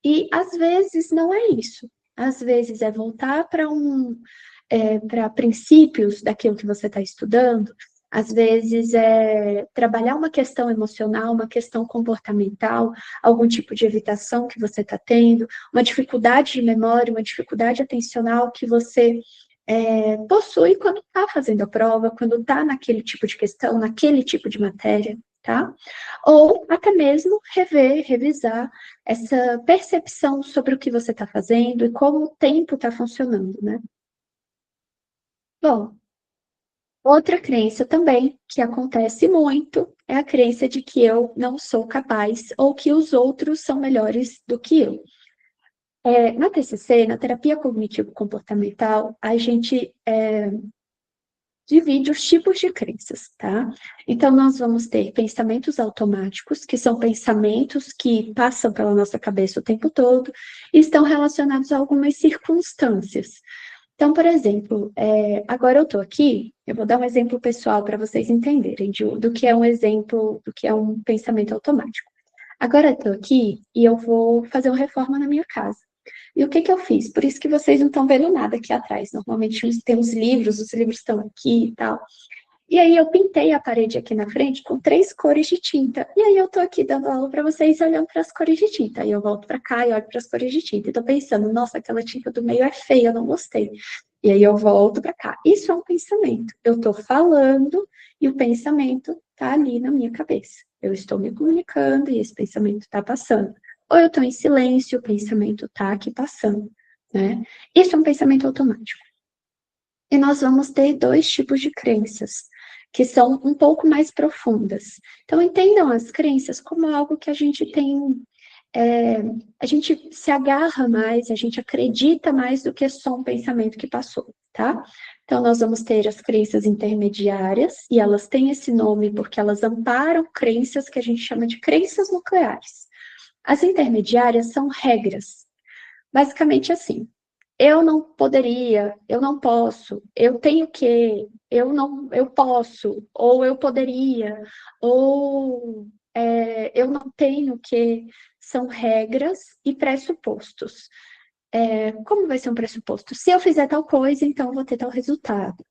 Speaker 2: E às vezes não é isso. Às vezes é voltar para princípios daquilo que você está estudando, às vezes é trabalhar uma questão emocional, uma questão comportamental, algum tipo de evitação que você está tendo, uma dificuldade de memória, uma dificuldade atencional que você possui quando está fazendo a prova, quando está naquele tipo de questão, naquele tipo de matéria, tá? Ou até mesmo revisar essa percepção sobre o que você está fazendo e como o tempo está funcionando, né? Bom, outra crença também que acontece muito é a crença de que eu não sou capaz ou que os outros são melhores do que eu. Na TCC, na terapia cognitivo-comportamental, a gente divide os tipos de crenças, tá? Então, nós vamos ter pensamentos automáticos, que são pensamentos que passam pela nossa cabeça o tempo todo e estão relacionados a algumas circunstâncias. Então, por exemplo, agora eu estou aqui, eu vou dar um exemplo pessoal para vocês entenderem do que é um exemplo, do que é um pensamento automático. Agora eu estou aqui e eu vou fazer uma reforma na minha casa. E o que eu fiz? Por isso que vocês não estão vendo nada aqui atrás. Normalmente tem os livros estão aqui e tal. E aí eu pintei a parede aqui na frente com 3 cores de tinta. E aí eu tô aqui dando aula para vocês olhando para as cores de tinta. Aí eu volto para cá e olho para as cores de tinta. E tô pensando, nossa, aquela tinta do meio é feia, eu não gostei. E aí eu volto para cá. Isso é um pensamento. Eu tô falando e o pensamento tá ali na minha cabeça. Eu estou me comunicando e esse pensamento tá passando. Ou eu tô em silêncio, o pensamento tá aqui passando, né? Isso é um pensamento automático. E nós vamos ter 2 tipos de crenças, que são um pouco mais profundas. Então, entendam as crenças como algo que a gente tem, a gente se agarra mais, a gente acredita mais do que só um pensamento que passou, tá? Então, nós vamos ter as crenças intermediárias, e elas têm esse nome porque elas amparam crenças que a gente chama de crenças nucleares. As intermediárias são regras, basicamente assim. Eu não poderia, eu não posso, eu tenho que, eu não, eu posso, ou eu poderia, ou eu não tenho que, são regras e pressupostos. Como vai ser um pressuposto? Se eu fizer tal coisa, então eu vou ter tal resultado.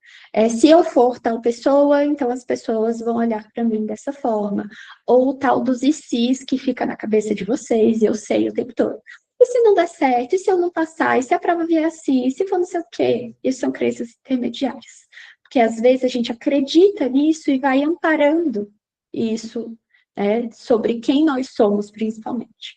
Speaker 2: Se eu for tal pessoa, então as pessoas vão olhar para mim dessa forma. Ou o tal dos e se's que fica na cabeça de vocês, e eu sei o tempo todo. E se não der certo? E se eu não passar? E se a prova vier assim? E se for não sei o quê? Isso são crenças intermediárias. Porque às vezes a gente acredita nisso e vai amparando isso, sobre quem nós somos, principalmente.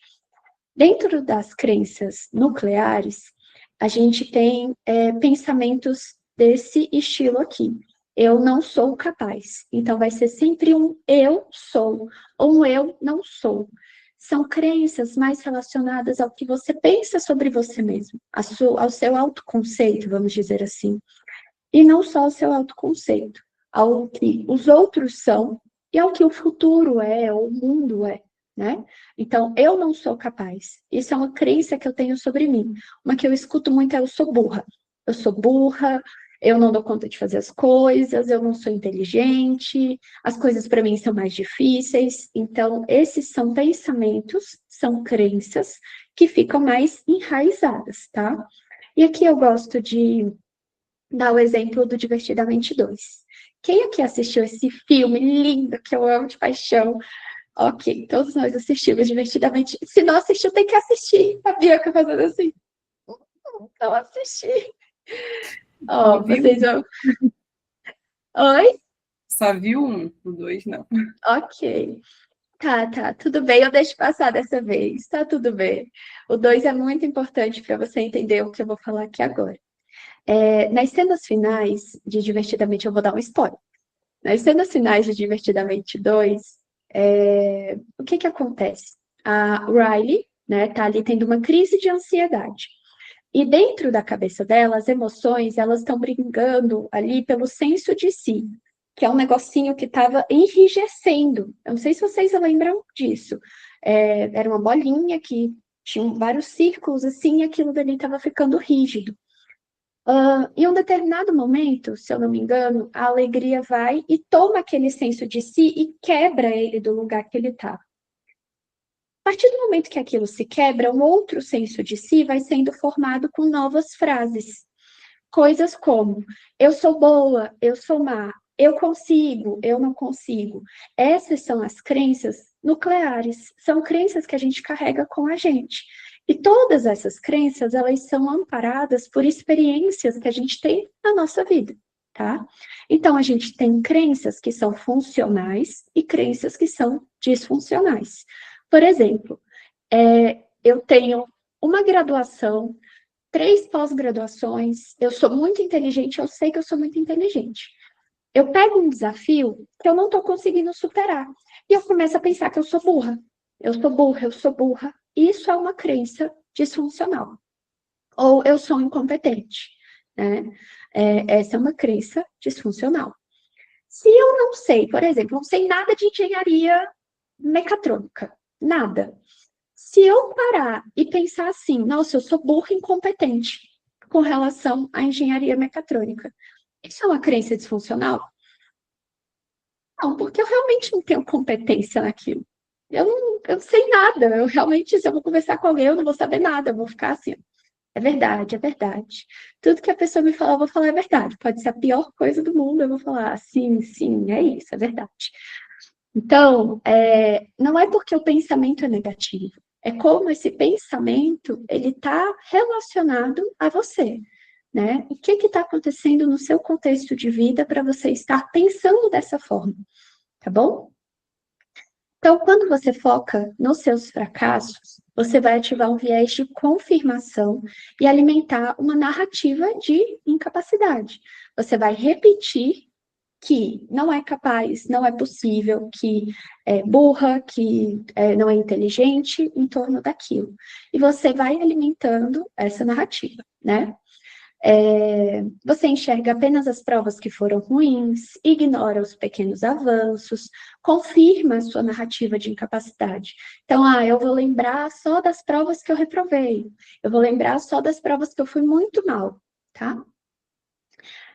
Speaker 2: Dentro das crenças nucleares, a gente tem pensamentos desse estilo aqui. Eu não sou capaz. Então, vai ser sempre um eu sou, ou um eu não sou. São crenças mais relacionadas ao que você pensa sobre você mesmo, ao seu autoconceito, vamos dizer assim. E não só ao seu autoconceito, ao que os outros são e ao que o futuro é, ou o mundo é. Né? Então, eu não sou capaz. Isso é uma crença que eu tenho sobre mim. Uma que eu escuto muito é eu sou burra. Eu sou burra, eu não dou conta de fazer as coisas, eu não sou inteligente, as coisas para mim são mais difíceis. Então, esses são pensamentos, são crenças que ficam mais enraizadas, tá? E aqui eu gosto de dar o exemplo do Divertidamente 2. Quem aqui assistiu esse filme lindo que eu amo de paixão? Ok, todos nós assistimos Divertidamente. Se não assistiu, tem que assistir. A Bianca fazendo assim. Não assisti. Ó, vocês vão. Oi?
Speaker 3: Só viu um, o 2 não.
Speaker 2: Ok. Tá, tudo bem, eu deixo passar dessa vez, tá tudo bem. O 2 é muito importante para você entender o que eu vou falar aqui agora. Nas cenas finais de Divertidamente, eu vou dar um spoiler. Nas cenas finais de Divertidamente 2, o que acontece? A Riley, né? Tá ali tendo uma crise de ansiedade. E dentro da cabeça dela, as emoções, elas estão brigando ali pelo senso de si, que é um negocinho que estava enrijecendo. Eu não sei se vocês lembram disso. Era uma bolinha que tinha vários círculos assim, e aquilo dali estava ficando rígido. Em um determinado momento, se eu não me engano, a alegria vai e toma aquele senso de si e quebra ele do lugar que ele está. A partir do momento que aquilo se quebra, um outro senso de si vai sendo formado com novas frases. Coisas como: eu sou boa, eu sou má, eu consigo, eu não consigo. Essas são as crenças nucleares, são crenças que a gente carrega com a gente. E todas essas crenças, elas são amparadas por experiências que a gente tem na nossa vida, tá? Então, a gente tem crenças que são funcionais e crenças que são disfuncionais. Por exemplo, eu tenho uma graduação, 3 pós-graduações, eu sou muito inteligente, eu sei que eu sou muito inteligente. Eu pego um desafio que eu não estou conseguindo superar. E eu começo a pensar que eu sou burra. Eu sou burra, eu sou burra. Isso é uma crença disfuncional. Ou eu sou incompetente, né? Essa é uma crença disfuncional. Se eu não sei, por exemplo, não sei nada de engenharia mecatrônica, nada. Se eu parar e pensar assim, nossa, eu sou burra e incompetente com relação à engenharia mecatrônica, isso é uma crença disfuncional? Não, porque eu realmente não tenho competência naquilo. Eu não sei nada, eu realmente, se eu vou conversar com alguém, eu não vou saber nada, eu vou ficar assim, é verdade, é verdade. Tudo que a pessoa me falar, eu vou falar é verdade. Pode ser a pior coisa do mundo, eu vou falar sim, sim, é isso, é verdade. Então, não é porque o pensamento é negativo, é como esse pensamento ele está relacionado a você, né? O que está acontecendo no seu contexto de vida para você estar pensando dessa forma, tá bom? Então, quando você foca nos seus fracassos, você vai ativar um viés de confirmação e alimentar uma narrativa de incapacidade. Você vai repetir que não é capaz, não é possível, que é burra, que não é inteligente em torno daquilo. E você vai alimentando essa narrativa, né? Você enxerga apenas as provas que foram ruins, ignora os pequenos avanços, confirma a sua narrativa de incapacidade. Então, eu vou lembrar só das provas que eu reprovei, eu vou lembrar só das provas que eu fui muito mal, tá?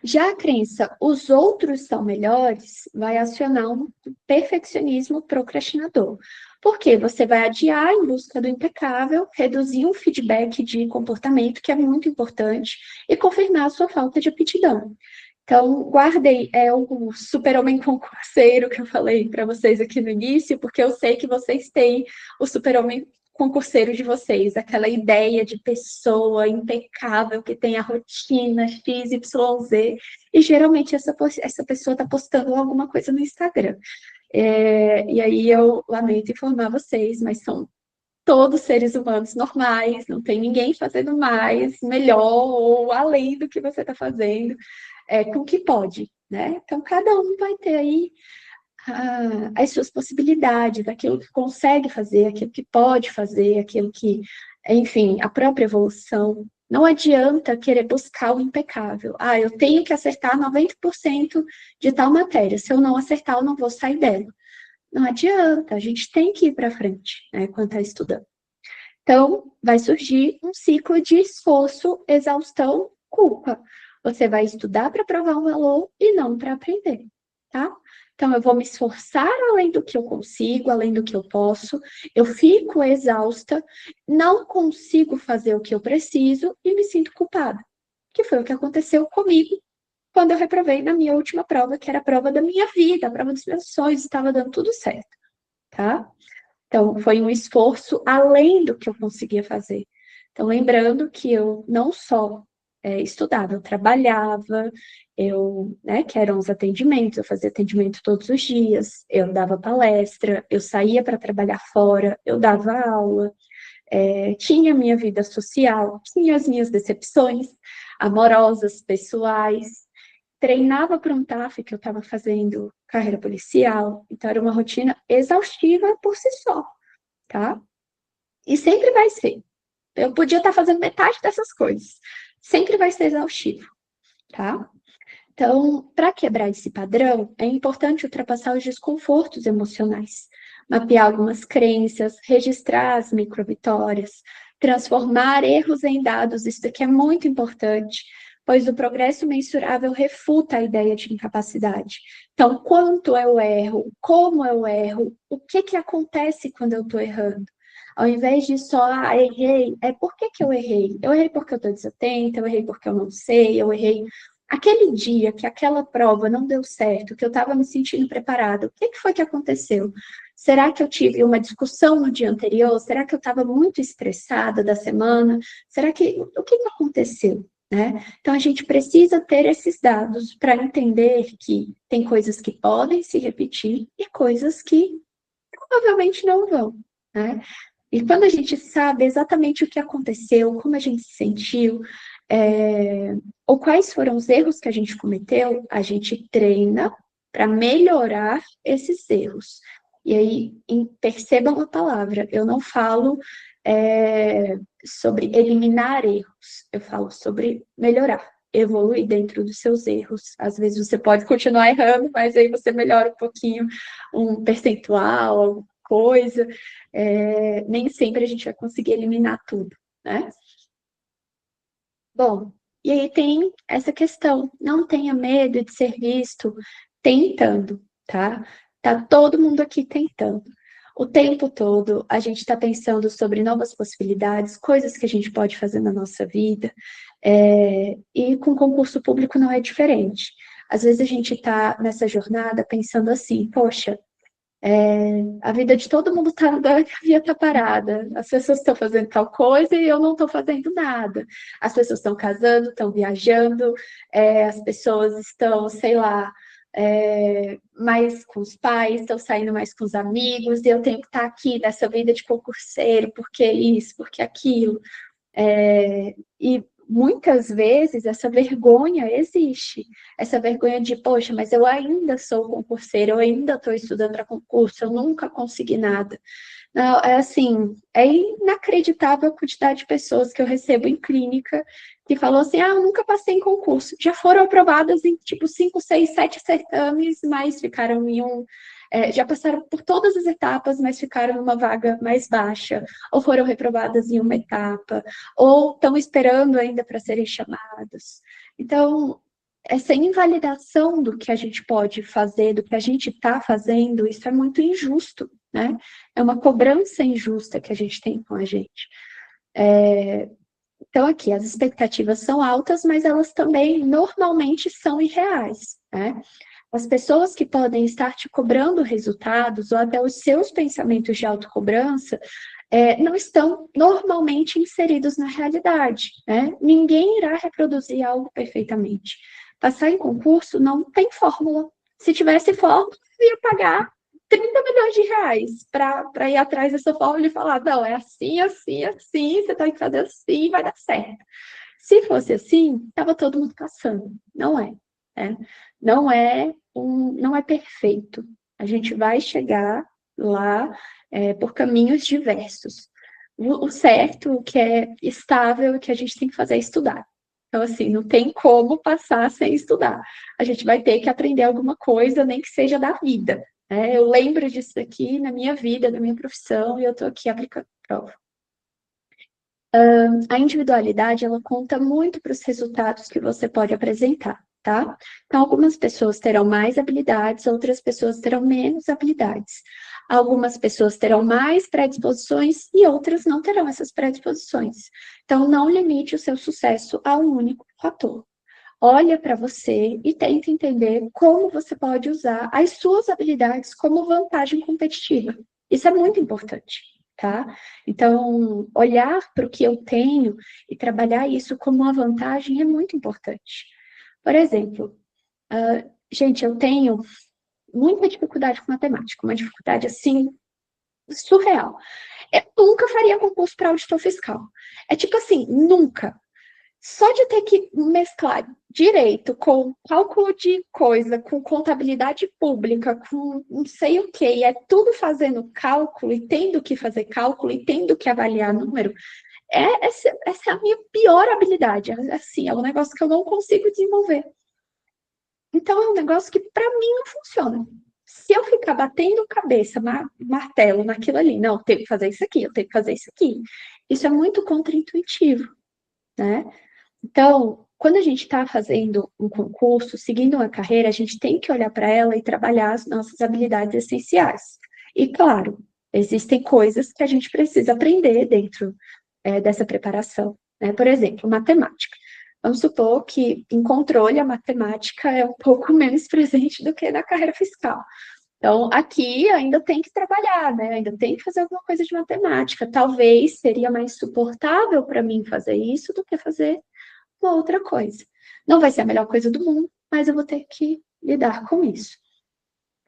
Speaker 2: Já a crença, os outros são melhores, vai acionar um perfeccionismo procrastinador. Porque você vai adiar em busca do impecável, reduzir o feedback de comportamento, que é muito importante, e confirmar a sua falta de aptidão. Então, guardem o super-homem concurseiro que eu falei para vocês aqui no início, porque eu sei que vocês têm o super-homem concurseiro de vocês, aquela ideia de pessoa impecável que tem a rotina X, Y, Z, e geralmente essa pessoa está postando alguma coisa no Instagram. E aí eu lamento informar vocês, mas são todos seres humanos normais, não tem ninguém fazendo mais, melhor ou além do que você está fazendo, com o que pode, né? Então, cada um vai ter aí as suas possibilidades, aquilo que consegue fazer, aquilo que pode fazer, aquilo que, enfim, a própria evolução. Não adianta querer buscar o impecável. Eu tenho que acertar 90% de tal matéria. Se eu não acertar, eu não vou sair dela. Não adianta, a gente tem que ir para frente, né, quando está estudando. Então, vai surgir um ciclo de esforço, exaustão, culpa. Você vai estudar para provar um valor e não para aprender, tá? Então, eu vou me esforçar além do que eu consigo, além do que eu posso, eu fico exausta, não consigo fazer o que eu preciso e me sinto culpada. Que foi o que aconteceu comigo quando eu reprovei na minha última prova, que era a prova da minha vida, a prova dos meus sonhos, estava dando tudo certo, tá? Então, foi um esforço além do que eu conseguia fazer. Então, lembrando que eu não só estudava, eu trabalhava, que eram os atendimentos, eu fazia atendimento todos os dias, eu dava palestra, eu saía para trabalhar fora, eu dava aula, tinha minha vida social, tinha as minhas decepções amorosas, pessoais, treinava para um TAF que eu estava fazendo carreira policial, então era uma rotina exaustiva por si só, tá? E sempre vai ser. Eu podia estar fazendo metade dessas coisas. Sempre vai ser exaustivo, tá? Então, para quebrar esse padrão, é importante ultrapassar os desconfortos emocionais, mapear algumas crenças, registrar as microvitórias, transformar erros em dados, isso daqui é muito importante, pois o progresso mensurável refuta a ideia de incapacidade. Então, quanto eu erro, como eu erro, o que que acontece quando eu estou errando? Ao invés de só, errei, é por que que eu errei? Eu errei porque eu estou desatenta, eu errei porque eu não sei, eu errei aquele dia que aquela prova não deu certo, que eu estava me sentindo preparada, o que que foi que aconteceu? Será que eu tive uma discussão no dia anterior? Será que eu estava muito estressada da semana? Será que o que que aconteceu? Né? Então a gente precisa ter esses dados para entender que tem coisas que podem se repetir e coisas que provavelmente não vão. Né? E quando a gente sabe exatamente o que aconteceu, como a gente se sentiu, ou quais foram os erros que a gente cometeu, a gente treina para melhorar esses erros. E aí, percebam a palavra, eu não falo sobre eliminar erros, eu falo sobre melhorar, evoluir dentro dos seus erros. Às vezes você pode continuar errando, mas aí você melhora um pouquinho, um percentual, alguma coisa. Nem sempre a gente vai conseguir eliminar tudo, né? Bom, e aí tem essa questão, não tenha medo de ser visto tentando, tá? Tá todo mundo aqui tentando. O tempo todo a gente está pensando sobre novas possibilidades, coisas que a gente pode fazer na nossa vida, e com concurso público não é diferente. Às vezes a gente está nessa jornada pensando assim, poxa, a vida de todo mundo está andando e a minha está parada. As pessoas estão fazendo tal coisa e eu não estou fazendo nada. As pessoas estão casando, estão viajando, as pessoas estão, sei lá, mais com os pais, estão saindo mais com os amigos, e eu tenho que estar aqui nessa vida de concurseiro, porque isso, porque aquilo. E muitas vezes essa vergonha existe, essa vergonha de, poxa, mas eu ainda sou concurseira, eu ainda estou estudando para concurso, eu nunca consegui nada. Não, é assim, é inacreditável a quantidade de pessoas que eu recebo em clínica que falam assim, eu nunca passei em concurso, já foram aprovadas em tipo 5, 6, 7 certames, mas ficaram em um, já passaram por todas as etapas, mas ficaram numa vaga mais baixa, ou foram reprovadas em uma etapa, ou estão esperando ainda para serem chamados. Então, essa invalidação do que a gente pode fazer, do que a gente está fazendo, isso é muito injusto, né? É uma cobrança injusta que a gente tem com a gente. Então, aqui, as expectativas são altas, mas elas também normalmente são irreais, né? As pessoas que podem estar te cobrando resultados, ou até os seus pensamentos de autocobrança, não estão normalmente inseridos na realidade, né? Ninguém irá reproduzir algo perfeitamente. Passar em concurso não tem fórmula. Se tivesse fórmula, eu ia pagar 30 milhões de reais para ir atrás dessa fórmula e falar, não, é assim, assim, assim, você tem que fazer assim, vai dar certo. Se fosse assim, estava todo mundo passando. Não é, né? Não é perfeito. A gente vai chegar lá por caminhos diversos. O certo, o que é estável, o que a gente tem que fazer é estudar. Então, assim, não tem como passar sem estudar. A gente vai ter que aprender alguma coisa, nem que seja da vida. Né? Eu lembro disso aqui na minha vida, na minha profissão, e eu estou aqui aplicando prova. A individualidade, ela conta muito para os resultados que você pode apresentar, tá? Então, algumas pessoas terão mais habilidades, outras pessoas terão menos habilidades. Algumas pessoas terão mais predisposições e outras não terão essas predisposições. Então, não limite o seu sucesso a um único fator. Olha para você e tenta entender como você pode usar as suas habilidades como vantagem competitiva. Isso é muito importante, tá? Então, olhar para o que eu tenho e trabalhar isso como uma vantagem é muito importante. Por exemplo, gente, eu tenho muita dificuldade com matemática, uma dificuldade assim surreal. Eu nunca faria concurso para auditor fiscal. É tipo assim, nunca. Só de ter que mesclar direito com cálculo de coisa, com contabilidade pública, com não sei o quê, e é tudo fazendo cálculo, e tendo que fazer cálculo, e tendo que avaliar número, essa é a minha pior habilidade. Assim, é um negócio que eu não consigo desenvolver. Então, é um negócio que, para mim, não funciona. Se eu ficar batendo cabeça, martelo naquilo ali, não, eu tenho que fazer isso aqui, eu tenho que fazer isso aqui, isso é muito contraintuitivo, né? Então, quando a gente está fazendo um concurso, seguindo uma carreira, a gente tem que olhar para ela e trabalhar as nossas habilidades essenciais. E, claro, existem coisas que a gente precisa aprender dentro dessa preparação, né? Por exemplo, matemática. Vamos supor que em controle a matemática é um pouco menos presente do que na carreira fiscal. Então, aqui ainda tem que trabalhar, né? Ainda tem que fazer alguma coisa de matemática. Talvez seria mais suportável para mim fazer isso do que fazer uma outra coisa. Não vai ser a melhor coisa do mundo, mas eu vou ter que lidar com isso.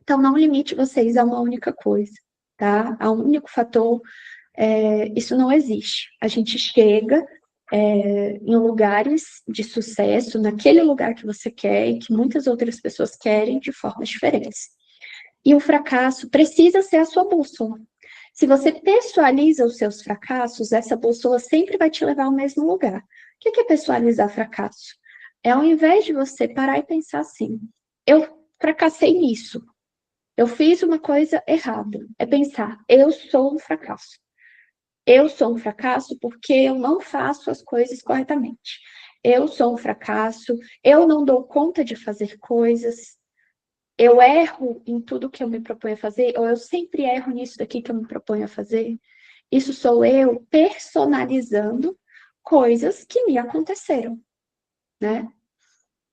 Speaker 2: Então, não limite vocês a uma única coisa, tá? A um único fator, isso não existe. A gente chega em lugares de sucesso, naquele lugar que você quer e que muitas outras pessoas querem de formas diferentes. E o fracasso precisa ser a sua bússola. Se você pessoaliza os seus fracassos, essa bússola sempre vai te levar ao mesmo lugar. O que é pessoalizar fracasso? É ao invés de você parar e pensar assim, eu fracassei nisso, eu fiz uma coisa errada. É pensar, eu sou um fracasso. Eu sou um fracasso porque eu não faço as coisas corretamente. Eu sou um fracasso, eu não dou conta de fazer coisas, eu erro em tudo que eu me proponho a fazer, ou eu sempre erro nisso daqui que eu me proponho a fazer. Isso sou eu personalizando coisas que me aconteceram, né?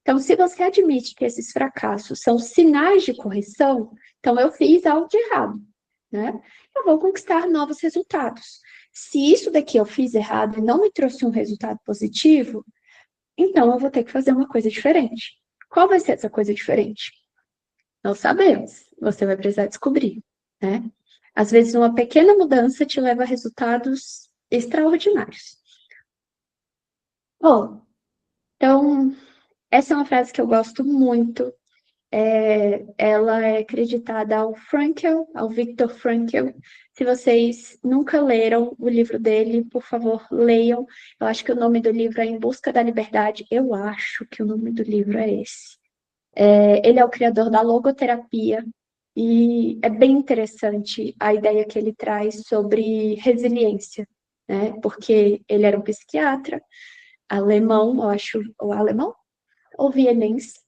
Speaker 2: Então, se você admite que esses fracassos são sinais de correção, então eu fiz algo de errado, né? Eu vou conquistar novos resultados. Se isso daqui eu fiz errado e não me trouxe um resultado positivo, então eu vou ter que fazer uma coisa diferente. Qual vai ser essa coisa diferente? Não sabemos. Você vai precisar descobrir, né? Às vezes, uma pequena mudança te leva a resultados extraordinários. Bom, então, essa é uma frase que eu gosto muito. Ela é acreditada ao Frankl, ao Viktor Frankl. Se vocês nunca leram o livro dele, por favor, leiam. Eu acho que o nome do livro é Em Busca da Liberdade. Eu acho que o nome do livro é esse. Ele é o criador da logoterapia e é bem interessante a ideia que ele traz sobre resiliência, né? Porque ele era um psiquiatra alemão, eu acho, ou alemão? Ou vienense.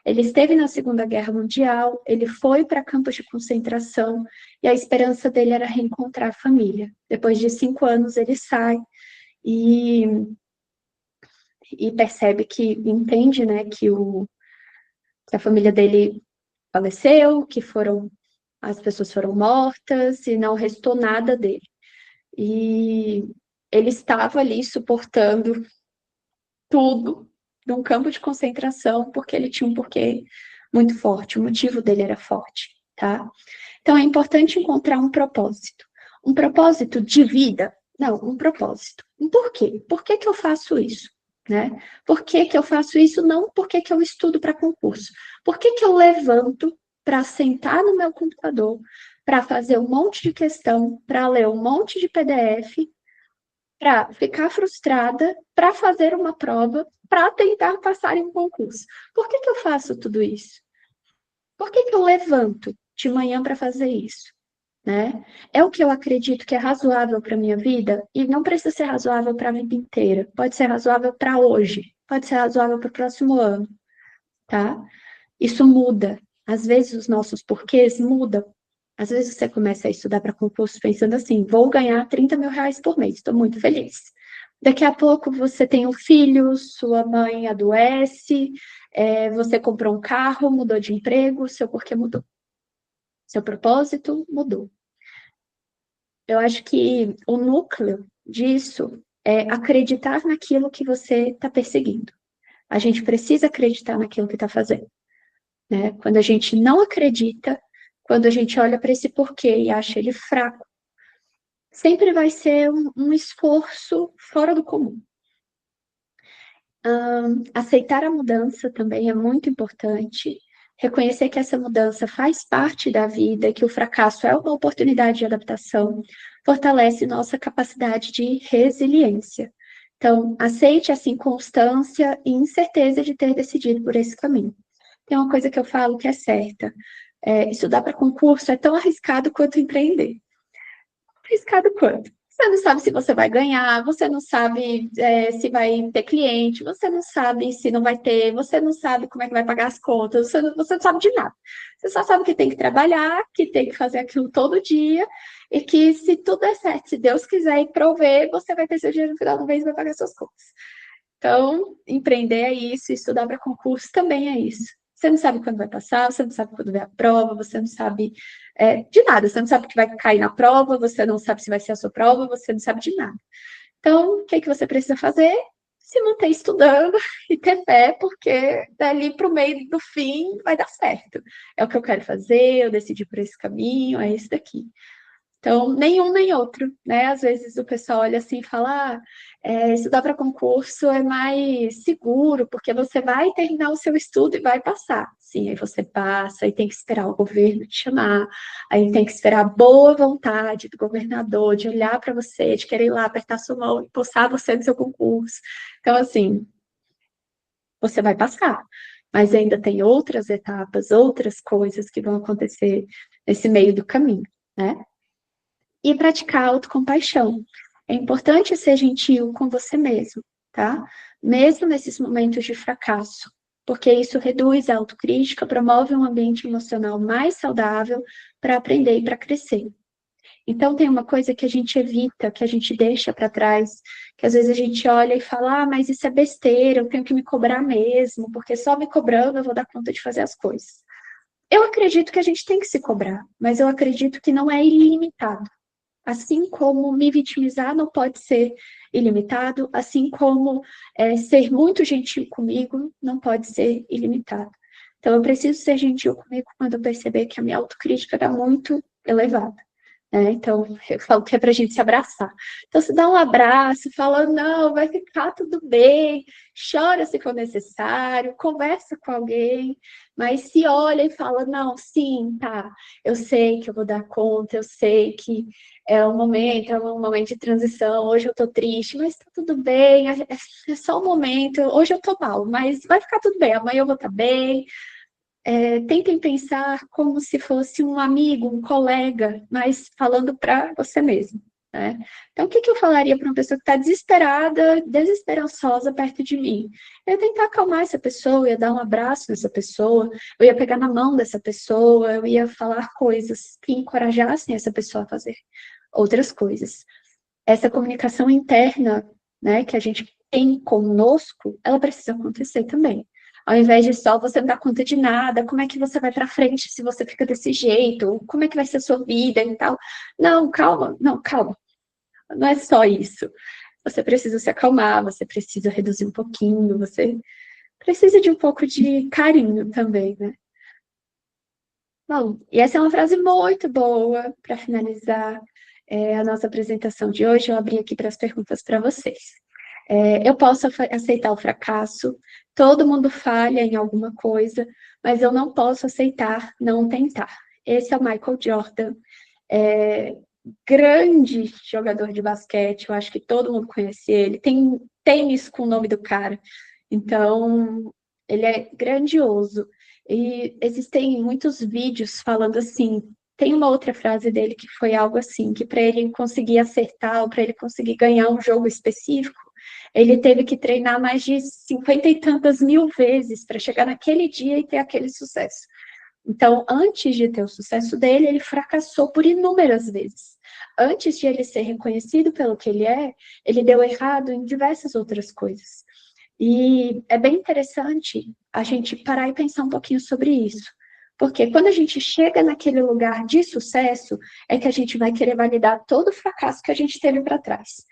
Speaker 2: Ele esteve na Segunda Guerra Mundial, ele foi para campos de concentração e a esperança dele era reencontrar a família. Depois de 5 anos, ele sai e, e percebe que, entende, né, que a família dele faleceu, que as pessoas foram mortas e não restou nada dele. E ele estava ali suportando tudo num campo de concentração porque ele tinha um porquê muito forte, o motivo dele era forte, tá? Então é importante encontrar um propósito. Um propósito de vida? Não, um propósito. Um porquê. Por que que eu faço isso? Né? Por que que eu faço isso? Não por que que eu estudo para concurso. Por que que eu levanto para sentar no meu computador, para fazer um monte de questão, para ler um monte de PDF, para ficar frustrada, para fazer uma prova, para tentar passar em um concurso? Por que que eu faço tudo isso? Por que que eu levanto de manhã para fazer isso? Né? É o que eu acredito que é razoável para a minha vida e não precisa ser razoável para a vida inteira. Pode ser razoável para hoje, pode ser razoável para o próximo ano, tá? Isso muda. Às vezes os nossos porquês mudam. Às vezes você começa a estudar para concurso pensando assim, vou ganhar 30 mil reais por mês, estou muito feliz. Daqui a pouco você tem um filho, sua mãe adoece, você comprou um carro, mudou de emprego, seu porquê mudou. Seu propósito mudou. Eu acho que o núcleo disso é acreditar naquilo que você está perseguindo. A gente precisa acreditar naquilo que está fazendo, né? Quando a gente não acredita, quando a gente olha para esse porquê e acha ele fraco, sempre vai ser um esforço fora do comum. Aceitar a mudança também é muito importante. Reconhecer que essa mudança faz parte da vida, que o fracasso é uma oportunidade de adaptação, fortalece nossa capacidade de resiliência. Então, aceite essa inconstância e incerteza de ter decidido por esse caminho. Tem uma coisa que eu falo que é certa. Estudar para concurso é tão arriscado quanto empreender. Arriscado quanto? Você não sabe se você vai ganhar, você não sabe se vai ter cliente, você não sabe se não vai ter, você não sabe como é que vai pagar as contas, você não sabe de nada. Você só sabe que tem que trabalhar, que tem que fazer aquilo todo dia, e que se tudo der certo, se Deus quiser e prover, você vai ter seu dinheiro no final do mês e vai pagar suas contas. Então, empreender é isso, estudar para concurso também é isso. Você não sabe quando vai passar, você não sabe quando vem a prova, você não sabe de nada, você não sabe o que vai cair na prova, você não sabe se vai ser a sua prova, você não sabe de nada. Então, o que é que você precisa fazer? Se manter estudando e ter fé, porque dali para o meio do fim vai dar certo. É o que eu quero fazer, eu decidi por esse caminho, é esse daqui. Então, nenhum nem outro, né? Às vezes o pessoal olha assim e fala, estudar para concurso é mais seguro, porque você vai terminar o seu estudo e vai passar. Sim, aí você passa, aí tem que esperar o governo te chamar, aí tem que esperar a boa vontade do governador de olhar para você, de querer ir lá apertar sua mão e postar você no seu concurso. Então, assim, você vai passar, mas ainda tem outras etapas, outras coisas que vão acontecer nesse meio do caminho, né? E praticar autocompaixão. É importante ser gentil com você mesmo, tá? Mesmo nesses momentos de fracasso, porque isso reduz a autocrítica, promove um ambiente emocional mais saudável para aprender e para crescer. Então, tem uma coisa que a gente evita, que a gente deixa para trás, que às vezes a gente olha e fala, mas isso é besteira, eu tenho que me cobrar mesmo, porque só me cobrando eu vou dar conta de fazer as coisas. Eu acredito que a gente tem que se cobrar, mas eu acredito que não é ilimitado. Assim como me vitimizar não pode ser ilimitado, assim como ser muito gentil comigo não pode ser ilimitado. Então, eu preciso ser gentil comigo quando eu perceber que a minha autocrítica está muito elevada. Então, eu falo que é para a gente se abraçar. Então, se dá um abraço, fala, não, vai ficar tudo bem, chora se for necessário, conversa com alguém, mas se olha e fala, não, sim, tá, eu sei que eu vou dar conta, eu sei que é um momento de transição, hoje eu tô triste, mas tá tudo bem, é só um momento, hoje eu tô mal, mas vai ficar tudo bem, amanhã eu vou estar bem, tentem pensar como se fosse um amigo, um colega, mas falando para você mesmo, né? Então, o que eu falaria para uma pessoa que está desesperada, desesperançosa perto de mim? Eu ia tentar acalmar essa pessoa, eu ia dar um abraço nessa pessoa, eu ia pegar na mão dessa pessoa, eu ia falar coisas que encorajassem essa pessoa a fazer outras coisas. Essa comunicação interna, né, que a gente tem conosco, ela precisa acontecer também. Ao invés de só você não dar conta de nada, como é que você vai para frente se você fica desse jeito? Como é que vai ser a sua vida e tal? Não, calma, não, calma. Não é só isso. Você precisa se acalmar, você precisa reduzir um pouquinho, você precisa de um pouco de carinho também, né? Bom, e essa é uma frase muito boa para finalizar a nossa apresentação de hoje. Eu abri aqui para as perguntas para vocês. Eu posso aceitar o fracasso, todo mundo falha em alguma coisa, mas eu não posso aceitar não tentar. Esse é o Michael Jordan, grande jogador de basquete, eu acho que todo mundo conhece ele, tem tênis com o nome do cara, então ele é grandioso. E existem muitos vídeos falando assim, tem uma outra frase dele que foi algo assim, que para ele conseguir acertar, ou para ele conseguir ganhar um jogo específico, ele teve que treinar mais de 50 e tantas mil vezes para chegar naquele dia e ter aquele sucesso. Então, antes de ter o sucesso dele, ele fracassou por inúmeras vezes. Antes de ele ser reconhecido pelo que ele deu errado em diversas outras coisas. E é bem interessante a gente parar e pensar um pouquinho sobre isso. Porque quando a gente chega naquele lugar de sucesso, é que a gente vai querer validar todo o fracasso que a gente teve para trás.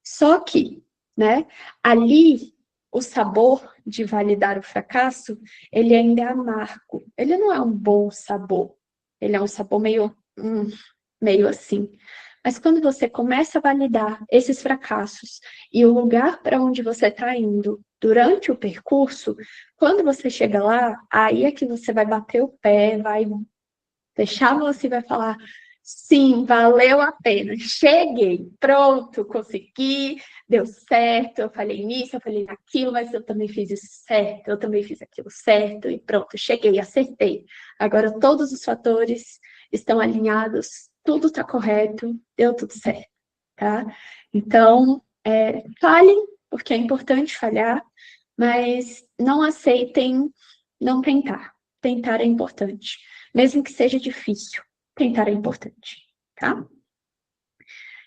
Speaker 2: Só que, né, ali, o sabor de validar o fracasso, ele ainda é amargo. Ele não é um bom sabor. Ele é um sabor meio assim. Mas quando você começa a validar esses fracassos e o lugar para onde você está indo durante o percurso, quando você chega lá, aí é que você vai bater o pé, vai fechar a mão assim e vai falar: sim, valeu a pena, cheguei, pronto, consegui, deu certo, eu falei nisso, eu falei naquilo, mas eu também fiz isso certo, eu também fiz aquilo certo, e pronto, cheguei, acertei. Agora todos os fatores estão alinhados, tudo está correto, deu tudo certo, tá? Então, falhem, porque é importante falhar, mas não aceitem não tentar. Tentar é importante. Mesmo que seja difícil, tentar é importante, tá?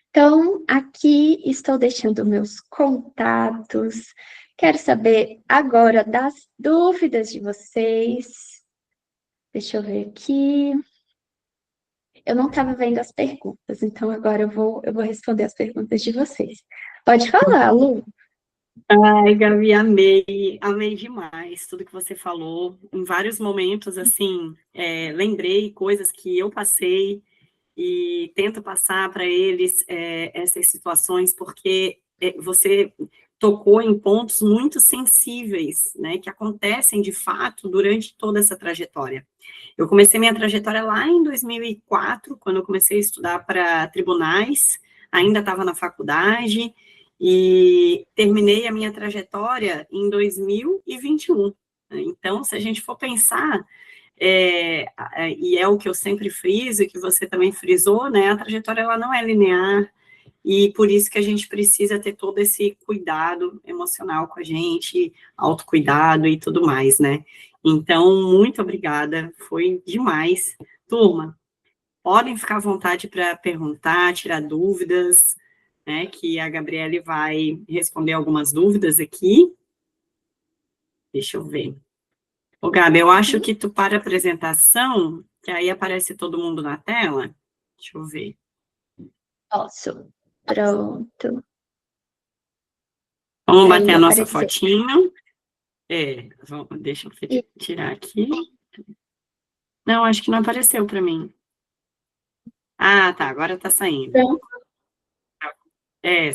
Speaker 2: Então, aqui estou deixando meus contatos. Quero saber agora das dúvidas de vocês. Deixa eu ver aqui. Eu não estava vendo as perguntas, então agora eu vou responder as perguntas de vocês. Pode falar, Lu.
Speaker 1: Ai, Gabi, amei demais tudo que você falou. Em vários momentos, assim, lembrei coisas que eu passei e tento passar para eles essas situações, porque você tocou em pontos muito sensíveis, né, que acontecem de fato durante toda essa trajetória. Eu comecei minha trajetória lá em 2004, quando eu comecei a estudar para tribunais, ainda estava na faculdade, e terminei a minha trajetória em 2021. Então, se a gente for pensar, e é o que eu sempre friso, e que você também frisou, né, a trajetória ela não é linear, e por isso que a gente precisa ter todo esse cuidado emocional com a gente, autocuidado e tudo mais, né? Então, muito obrigada, foi demais. Turma, podem ficar à vontade para perguntar, tirar dúvidas, né, que a Gabriele vai responder algumas dúvidas aqui. Deixa eu ver. Ô, Gabi, eu acho que tu para a apresentação, que aí aparece todo mundo na tela. Deixa eu ver.
Speaker 2: Posso. Pronto.
Speaker 1: Vamos
Speaker 2: Aí
Speaker 1: bater a nossa
Speaker 2: apareceu.
Speaker 1: fotinho. Deixa eu tirar aqui. Não, acho que não apareceu para mim. Ah, tá, agora tá saindo.
Speaker 2: Pronto.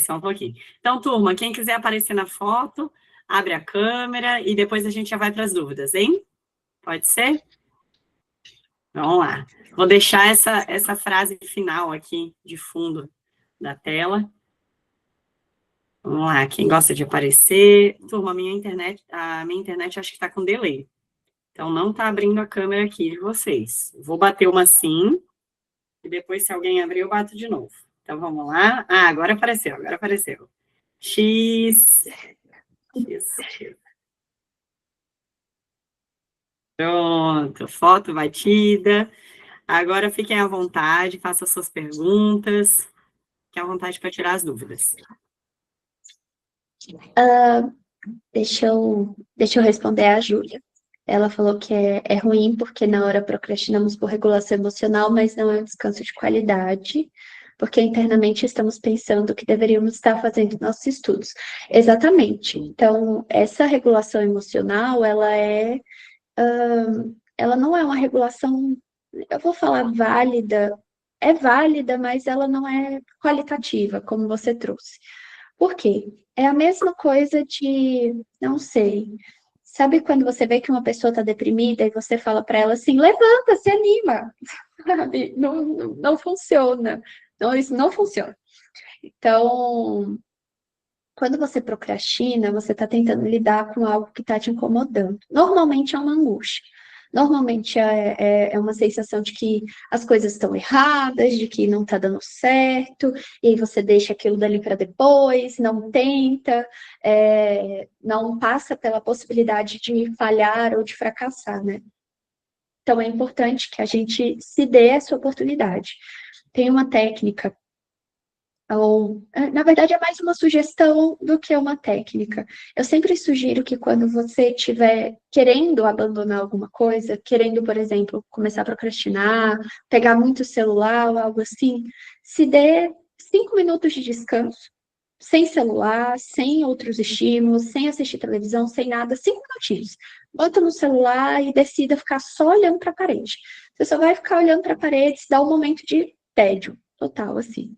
Speaker 1: Só um pouquinho. Então, turma, quem quiser aparecer na foto, abre a câmera e depois a gente já vai para as dúvidas, hein? Pode ser? Vamos lá. Vou deixar essa frase final aqui de fundo da tela. Vamos lá, quem gosta de aparecer. Turma, a minha internet acho que está com delay. Então, não está abrindo a câmera aqui de vocês. Vou bater uma sim, e depois, se alguém abrir, eu bato de novo. Então, vamos lá. Ah, agora apareceu. X. Pronto, foto batida. Agora fiquem à vontade, façam suas perguntas. Fiquem à vontade para tirar as dúvidas.
Speaker 2: Deixa eu responder a Júlia. Ela falou que é ruim porque na hora procrastinamos por regulação emocional, mas não é um descanso de qualidade, porque internamente estamos pensando que deveríamos estar fazendo nossos estudos. Exatamente. Então, essa regulação emocional, ela não é uma regulação, eu vou falar válida, é válida, mas ela não é qualitativa, como você trouxe. Por quê? É a mesma coisa de, não sei, sabe quando você vê que uma pessoa está deprimida e você fala para ela assim, levanta, se anima, sabe? Não funciona. Não, isso não funciona. Então, quando você procrastina, você está tentando lidar com algo que está te incomodando. Normalmente é uma angústia. Normalmente é uma sensação de que as coisas estão erradas, de que não está dando certo, e aí você deixa aquilo dali para depois, não tenta, não passa pela possibilidade de falhar ou de fracassar, né? Então é importante que a gente se dê essa oportunidade. Tem uma técnica na verdade, é mais uma sugestão do que uma técnica. Eu sempre sugiro que quando você estiver querendo abandonar alguma coisa, querendo, por exemplo, começar a procrastinar, pegar muito celular ou algo assim, se dê 5 minutos de descanso, sem celular, sem outros estímulos, sem assistir televisão, sem nada, 5 minutinhos. Bota no celular e decida ficar só olhando para a parede. Você só vai ficar olhando para a parede, se dá um momento de tédio total, assim.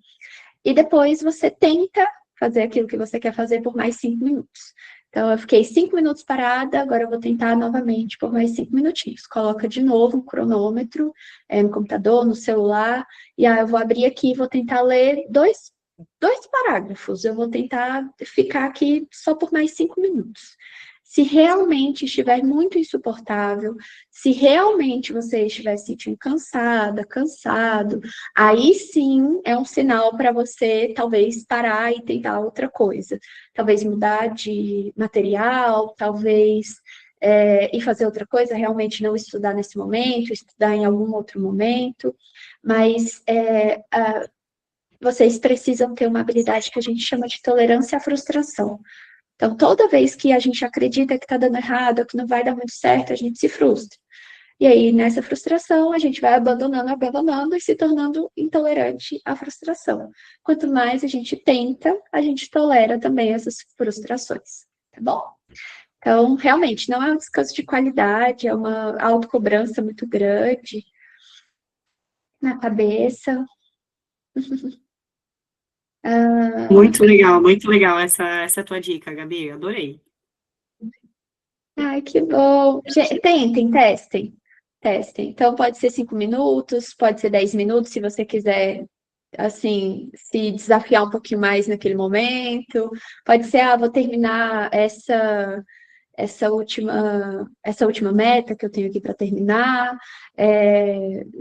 Speaker 2: E depois você tenta fazer aquilo que você quer fazer por mais 5 minutos. Então, eu fiquei 5 minutos parada, agora eu vou tentar novamente por mais 5 minutinhos. Coloca de novo um cronômetro no computador, no celular, e aí eu vou abrir aqui e vou tentar ler dois parágrafos. Eu vou tentar ficar aqui só por mais 5 minutos. Se realmente estiver muito insuportável, se realmente você estiver se sentindo cansada, cansado, aí sim é um sinal para você talvez parar e tentar outra coisa. Talvez mudar de material, talvez ir fazer outra coisa, realmente não estudar nesse momento, estudar em algum outro momento, mas vocês precisam ter uma habilidade que a gente chama de tolerância à frustração. Então, toda vez que a gente acredita que está dando errado, que não vai dar muito certo, a gente se frustra. E aí, nessa frustração, a gente vai abandonando e se tornando intolerante à frustração. Quanto mais a gente tenta, a gente tolera também essas frustrações, tá bom? Então, realmente, não é um descanso de qualidade, é uma autocobrança muito grande na cabeça.
Speaker 1: Muito legal essa tua dica, Gabi, adorei.
Speaker 2: Ai, que bom. Testem. Então, pode ser 5 minutos, pode ser 10 minutos, se você quiser, assim, se desafiar um pouquinho mais naquele momento. Pode ser, vou terminar essa última meta que eu tenho aqui para terminar,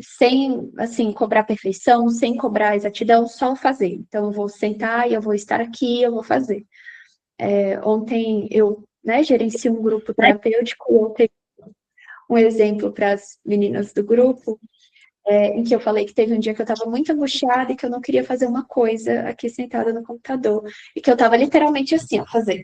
Speaker 2: sem, assim, cobrar perfeição, sem cobrar exatidão, só fazer. Então, eu vou sentar e eu vou estar aqui, eu vou fazer. Ontem eu gerencio um grupo terapêutico, eu tenho um exemplo para as meninas do grupo, em que eu falei que teve um dia que eu estava muito angustiada e que eu não queria fazer uma coisa aqui sentada no computador, e que eu estava literalmente assim, ó, fazendo.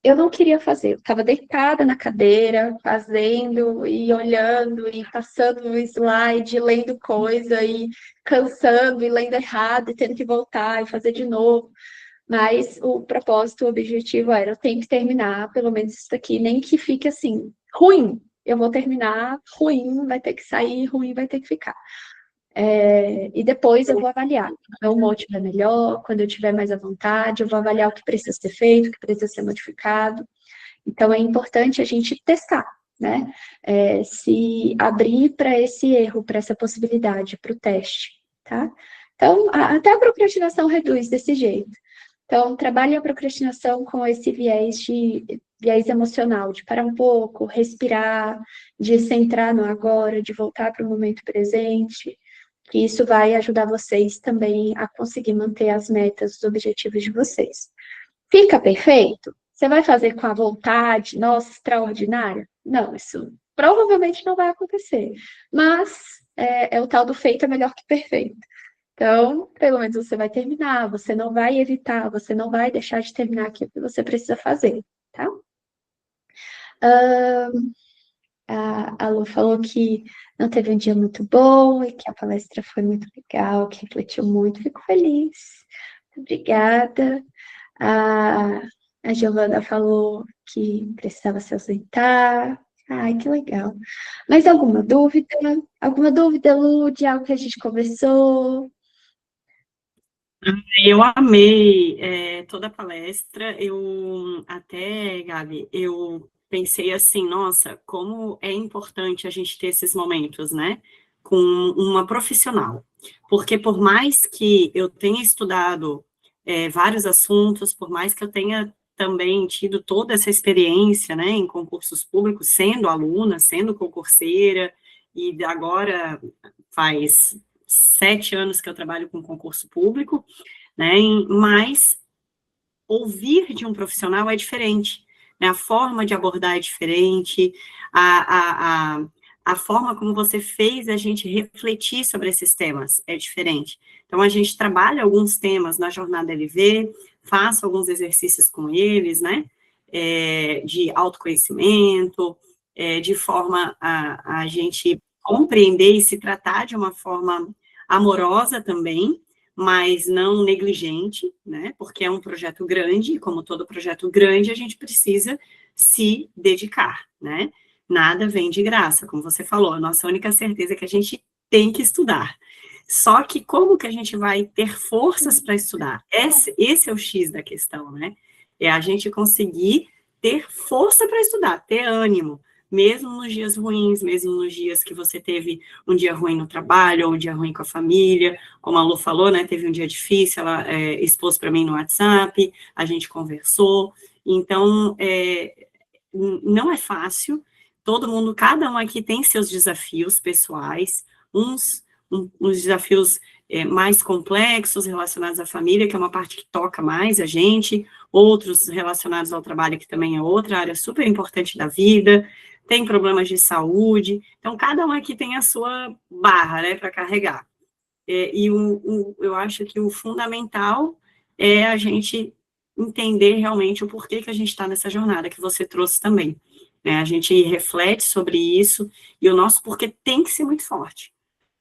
Speaker 2: Eu não queria fazer, eu estava deitada na cadeira, fazendo e olhando e passando o slide, lendo coisa e cansando e lendo errado e tendo que voltar e fazer de novo. Mas o propósito, o objetivo era, eu tenho que terminar pelo menos isso daqui, nem que fique assim, ruim. Eu vou terminar, ruim, vai ter que sair, ruim, vai ter que ficar. E depois eu vou avaliar. Meu humor estiver melhor, quando eu estiver mais à vontade, eu vou avaliar o que precisa ser feito, o que precisa ser modificado. Então, é importante a gente testar, né? Se abrir para esse erro, para essa possibilidade, para o teste, tá? Então, até a procrastinação reduz desse jeito. Então, trabalhe a procrastinação com esse viés emocional, de parar um pouco, respirar, de centrar no agora, de voltar para o momento presente, que isso vai ajudar vocês também a conseguir manter as metas, os objetivos de vocês. Fica perfeito? Você vai fazer com a vontade, nossa, extraordinária? Não, isso provavelmente não vai acontecer. Mas é o tal do feito é melhor que perfeito. Então, pelo menos você vai terminar, você não vai evitar, você não vai deixar de terminar aquilo que você precisa fazer, tá? A Lu falou que não teve um dia muito bom e que a palestra foi muito legal, que refletiu muito, fico feliz. Muito obrigada. A Giovana falou que precisava se ausentar. Ai, que legal. Mais alguma dúvida? Alguma dúvida, Lu, de algo que a gente conversou?
Speaker 1: Eu amei toda a palestra, Gabi, eu pensei assim, nossa, como é importante a gente ter esses momentos, né, com uma profissional, porque por mais que eu tenha estudado vários assuntos, por mais que eu tenha também tido toda essa experiência, né, em concursos públicos, sendo aluna, sendo concurseira, e agora faz 7 anos que eu trabalho com concurso público, né, mas ouvir de um profissional é diferente, né, a forma de abordar é diferente, a forma como você fez a gente refletir sobre esses temas é diferente. Então, a gente trabalha alguns temas na jornada LV, faço alguns exercícios com eles, né, de autoconhecimento, de forma a gente compreender e se tratar de uma forma amorosa também, mas não negligente, né, porque é um projeto grande, e como todo projeto grande, a gente precisa se dedicar, né, nada vem de graça, como você falou, a nossa única certeza é que a gente tem que estudar. Só que como que a gente vai ter forças para estudar? Esse é o X da questão, né? é a gente conseguir ter força para estudar, ter ânimo, mesmo nos dias ruins, mesmo nos dias que você teve um dia ruim no trabalho, ou um dia ruim com a família, como a Lu falou, né, teve um dia difícil, ela expôs para mim no WhatsApp, a gente conversou, então, não é fácil, todo mundo, cada um aqui tem seus desafios pessoais, uns desafios mais complexos relacionados à família, que é uma parte que toca mais a gente, outros relacionados ao trabalho, que também é outra área super importante da vida, tem problemas de saúde, então cada um aqui tem a sua barra, né, para carregar. Eu acho que o fundamental é a gente entender realmente o porquê que a gente está nessa jornada, que você trouxe também, né, a gente reflete sobre isso, e o nosso porquê tem que ser muito forte.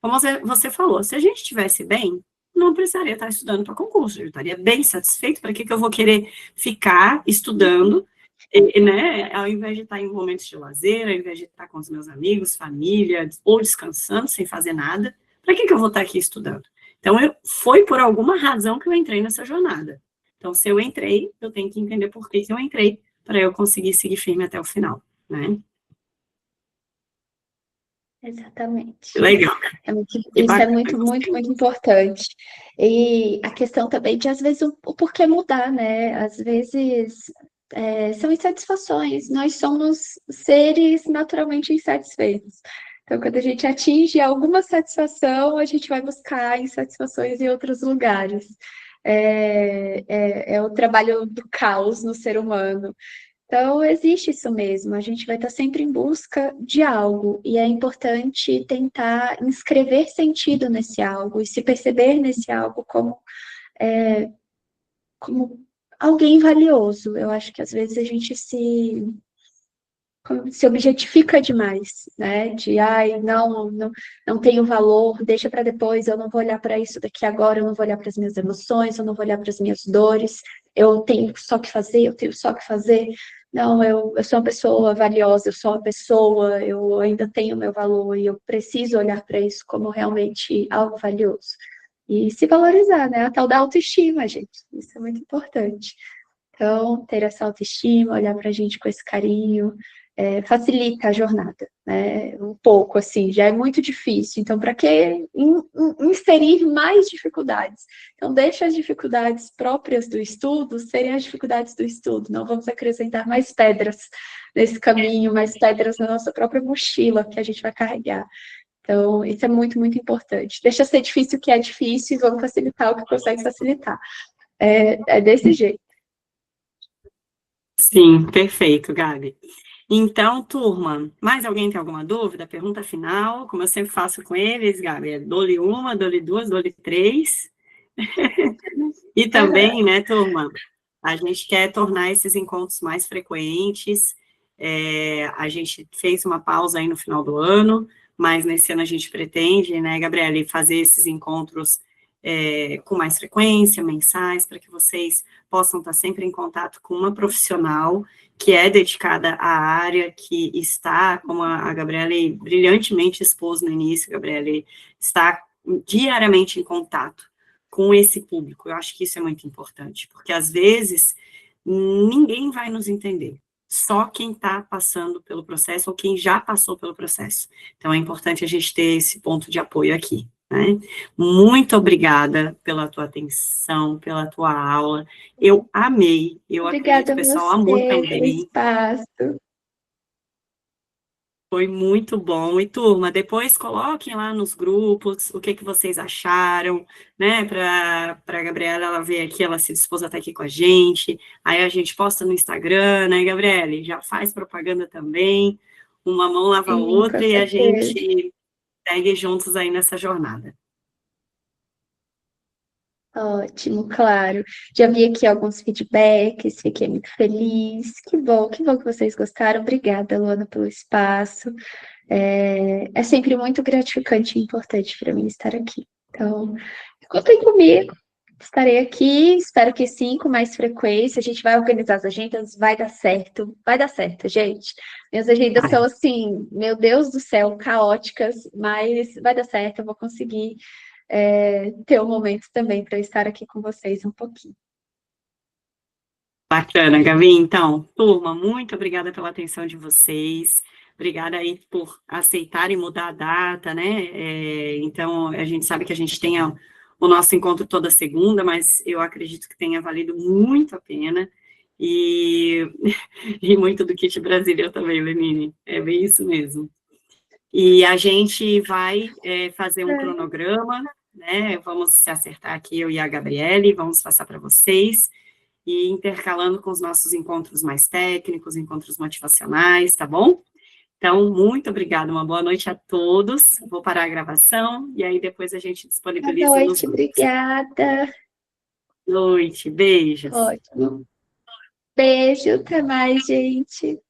Speaker 1: Como você falou, se a gente estivesse bem, não precisaria estar estudando para concurso, eu estaria bem satisfeito, para que eu vou querer ficar estudando, né, ao invés de estar em momentos de lazer, ao invés de estar com os meus amigos, família, ou descansando, sem fazer nada, para que eu vou estar aqui estudando? Então, foi por alguma razão que eu entrei nessa jornada. Então, se eu entrei, eu tenho que entender por que eu entrei, para eu conseguir seguir firme até o final, né?
Speaker 2: Exatamente.
Speaker 1: Legal.
Speaker 2: Isso é muito, muito, muito importante. E a questão também de, às vezes, o porquê mudar, né? Às vezes, são insatisfações. Nós somos seres naturalmente insatisfeitos. Então, quando a gente atinge alguma satisfação, a gente vai buscar insatisfações em outros lugares. É o trabalho do caos no ser humano. Então, existe isso mesmo, a gente vai estar sempre em busca de algo, e é importante tentar inscrever sentido nesse algo e se perceber nesse algo como alguém valioso. Eu acho que às vezes a gente se objetifica demais, né? De, ai, não tenho valor, deixa para depois, eu não vou olhar para isso daqui agora, eu não vou olhar para as minhas emoções, eu não vou olhar para as minhas dores, eu tenho só que fazer, eu tenho só que fazer. Não, eu sou uma pessoa valiosa, eu sou uma pessoa, eu ainda tenho meu valor e eu preciso olhar para isso como realmente algo valioso. E se valorizar, né? A tal da autoestima, gente. Isso é muito importante. Então, ter essa autoestima, olhar para a gente com esse carinho, facilita a jornada, né? Um pouco, assim, já é muito difícil. Então, para que inserir mais dificuldades? Então, deixa as dificuldades próprias do estudo serem as dificuldades do estudo. Não vamos acrescentar mais pedras nesse caminho, mais pedras na nossa própria mochila que a gente vai carregar. Então, isso é muito, muito importante. Deixa ser difícil o que é difícil e vamos facilitar o que consegue facilitar. É desse jeito.
Speaker 1: Sim, perfeito, Gabi. Então, turma, mais alguém tem alguma dúvida? Pergunta final, como eu sempre faço com eles, Gabi, dou-lhe uma, dou-lhe duas, dou-lhe três. E também, né, turma, a gente quer tornar esses encontros mais frequentes. A gente fez uma pausa aí no final do ano, mas nesse ano a gente pretende, né, Gabriele, fazer esses encontros com mais frequência, mensais, para que vocês possam estar sempre em contato com uma profissional que é dedicada à área, que está, como a Gabriele brilhantemente expôs no início, Gabriele, está diariamente em contato com esse público. Eu acho que isso é muito importante, porque às vezes ninguém vai nos entender, só quem está passando pelo processo ou quem já passou pelo processo. Então é importante a gente ter esse ponto de apoio aqui, né? Muito obrigada pela tua atenção, pela tua aula. Eu amei, eu acredito que o pessoal amou
Speaker 2: Obrigada pelo
Speaker 1: também.
Speaker 2: espaço.
Speaker 1: Foi muito bom. E, turma, depois coloquem lá nos grupos o que vocês acharam, né? Para a Gabriela, ela ver aqui, ela se dispôs a estar aqui com a gente. Aí a gente posta no Instagram, né, Gabriele? Já faz propaganda também. Uma mão lava a
Speaker 2: Sim,
Speaker 1: outra
Speaker 2: com
Speaker 1: e a
Speaker 2: certeza.
Speaker 1: gente segue juntos aí nessa jornada.
Speaker 2: Ótimo, claro. Já vi aqui alguns feedbacks, fiquei muito feliz. Que bom que vocês gostaram. Obrigada, Luana, pelo espaço. É sempre muito gratificante e importante para mim estar aqui. Então, contem comigo. Estarei aqui, espero que sim, com mais frequência. A gente vai organizar as agendas, vai dar certo, gente. Minhas agendas são assim, meu Deus do céu, caóticas, mas vai dar certo, eu vou conseguir ter um momento também para estar aqui com vocês um pouquinho.
Speaker 1: Bacana, Gabi. Então, turma, muito obrigada pela atenção de vocês. Obrigada aí por aceitarem mudar a data, né? Então, a gente sabe que a gente tem o nosso encontro toda segunda, mas eu acredito que tenha valido muito a pena. E, e muito do Kit Brasília também, Lenine. É bem isso mesmo. E a gente vai fazer um cronograma, né? Vamos se acertar aqui, eu e a Gabriele, vamos passar para vocês, e intercalando com os nossos encontros mais técnicos, encontros motivacionais, tá bom? Então, muito obrigada, uma boa noite a todos. Vou parar a gravação, e aí depois a gente
Speaker 2: Boa
Speaker 1: disponibiliza nos
Speaker 2: noite,
Speaker 1: grupos.
Speaker 2: obrigada.
Speaker 1: Boa noite, beijos.
Speaker 2: Ótimo. Beijo, até mais, gente.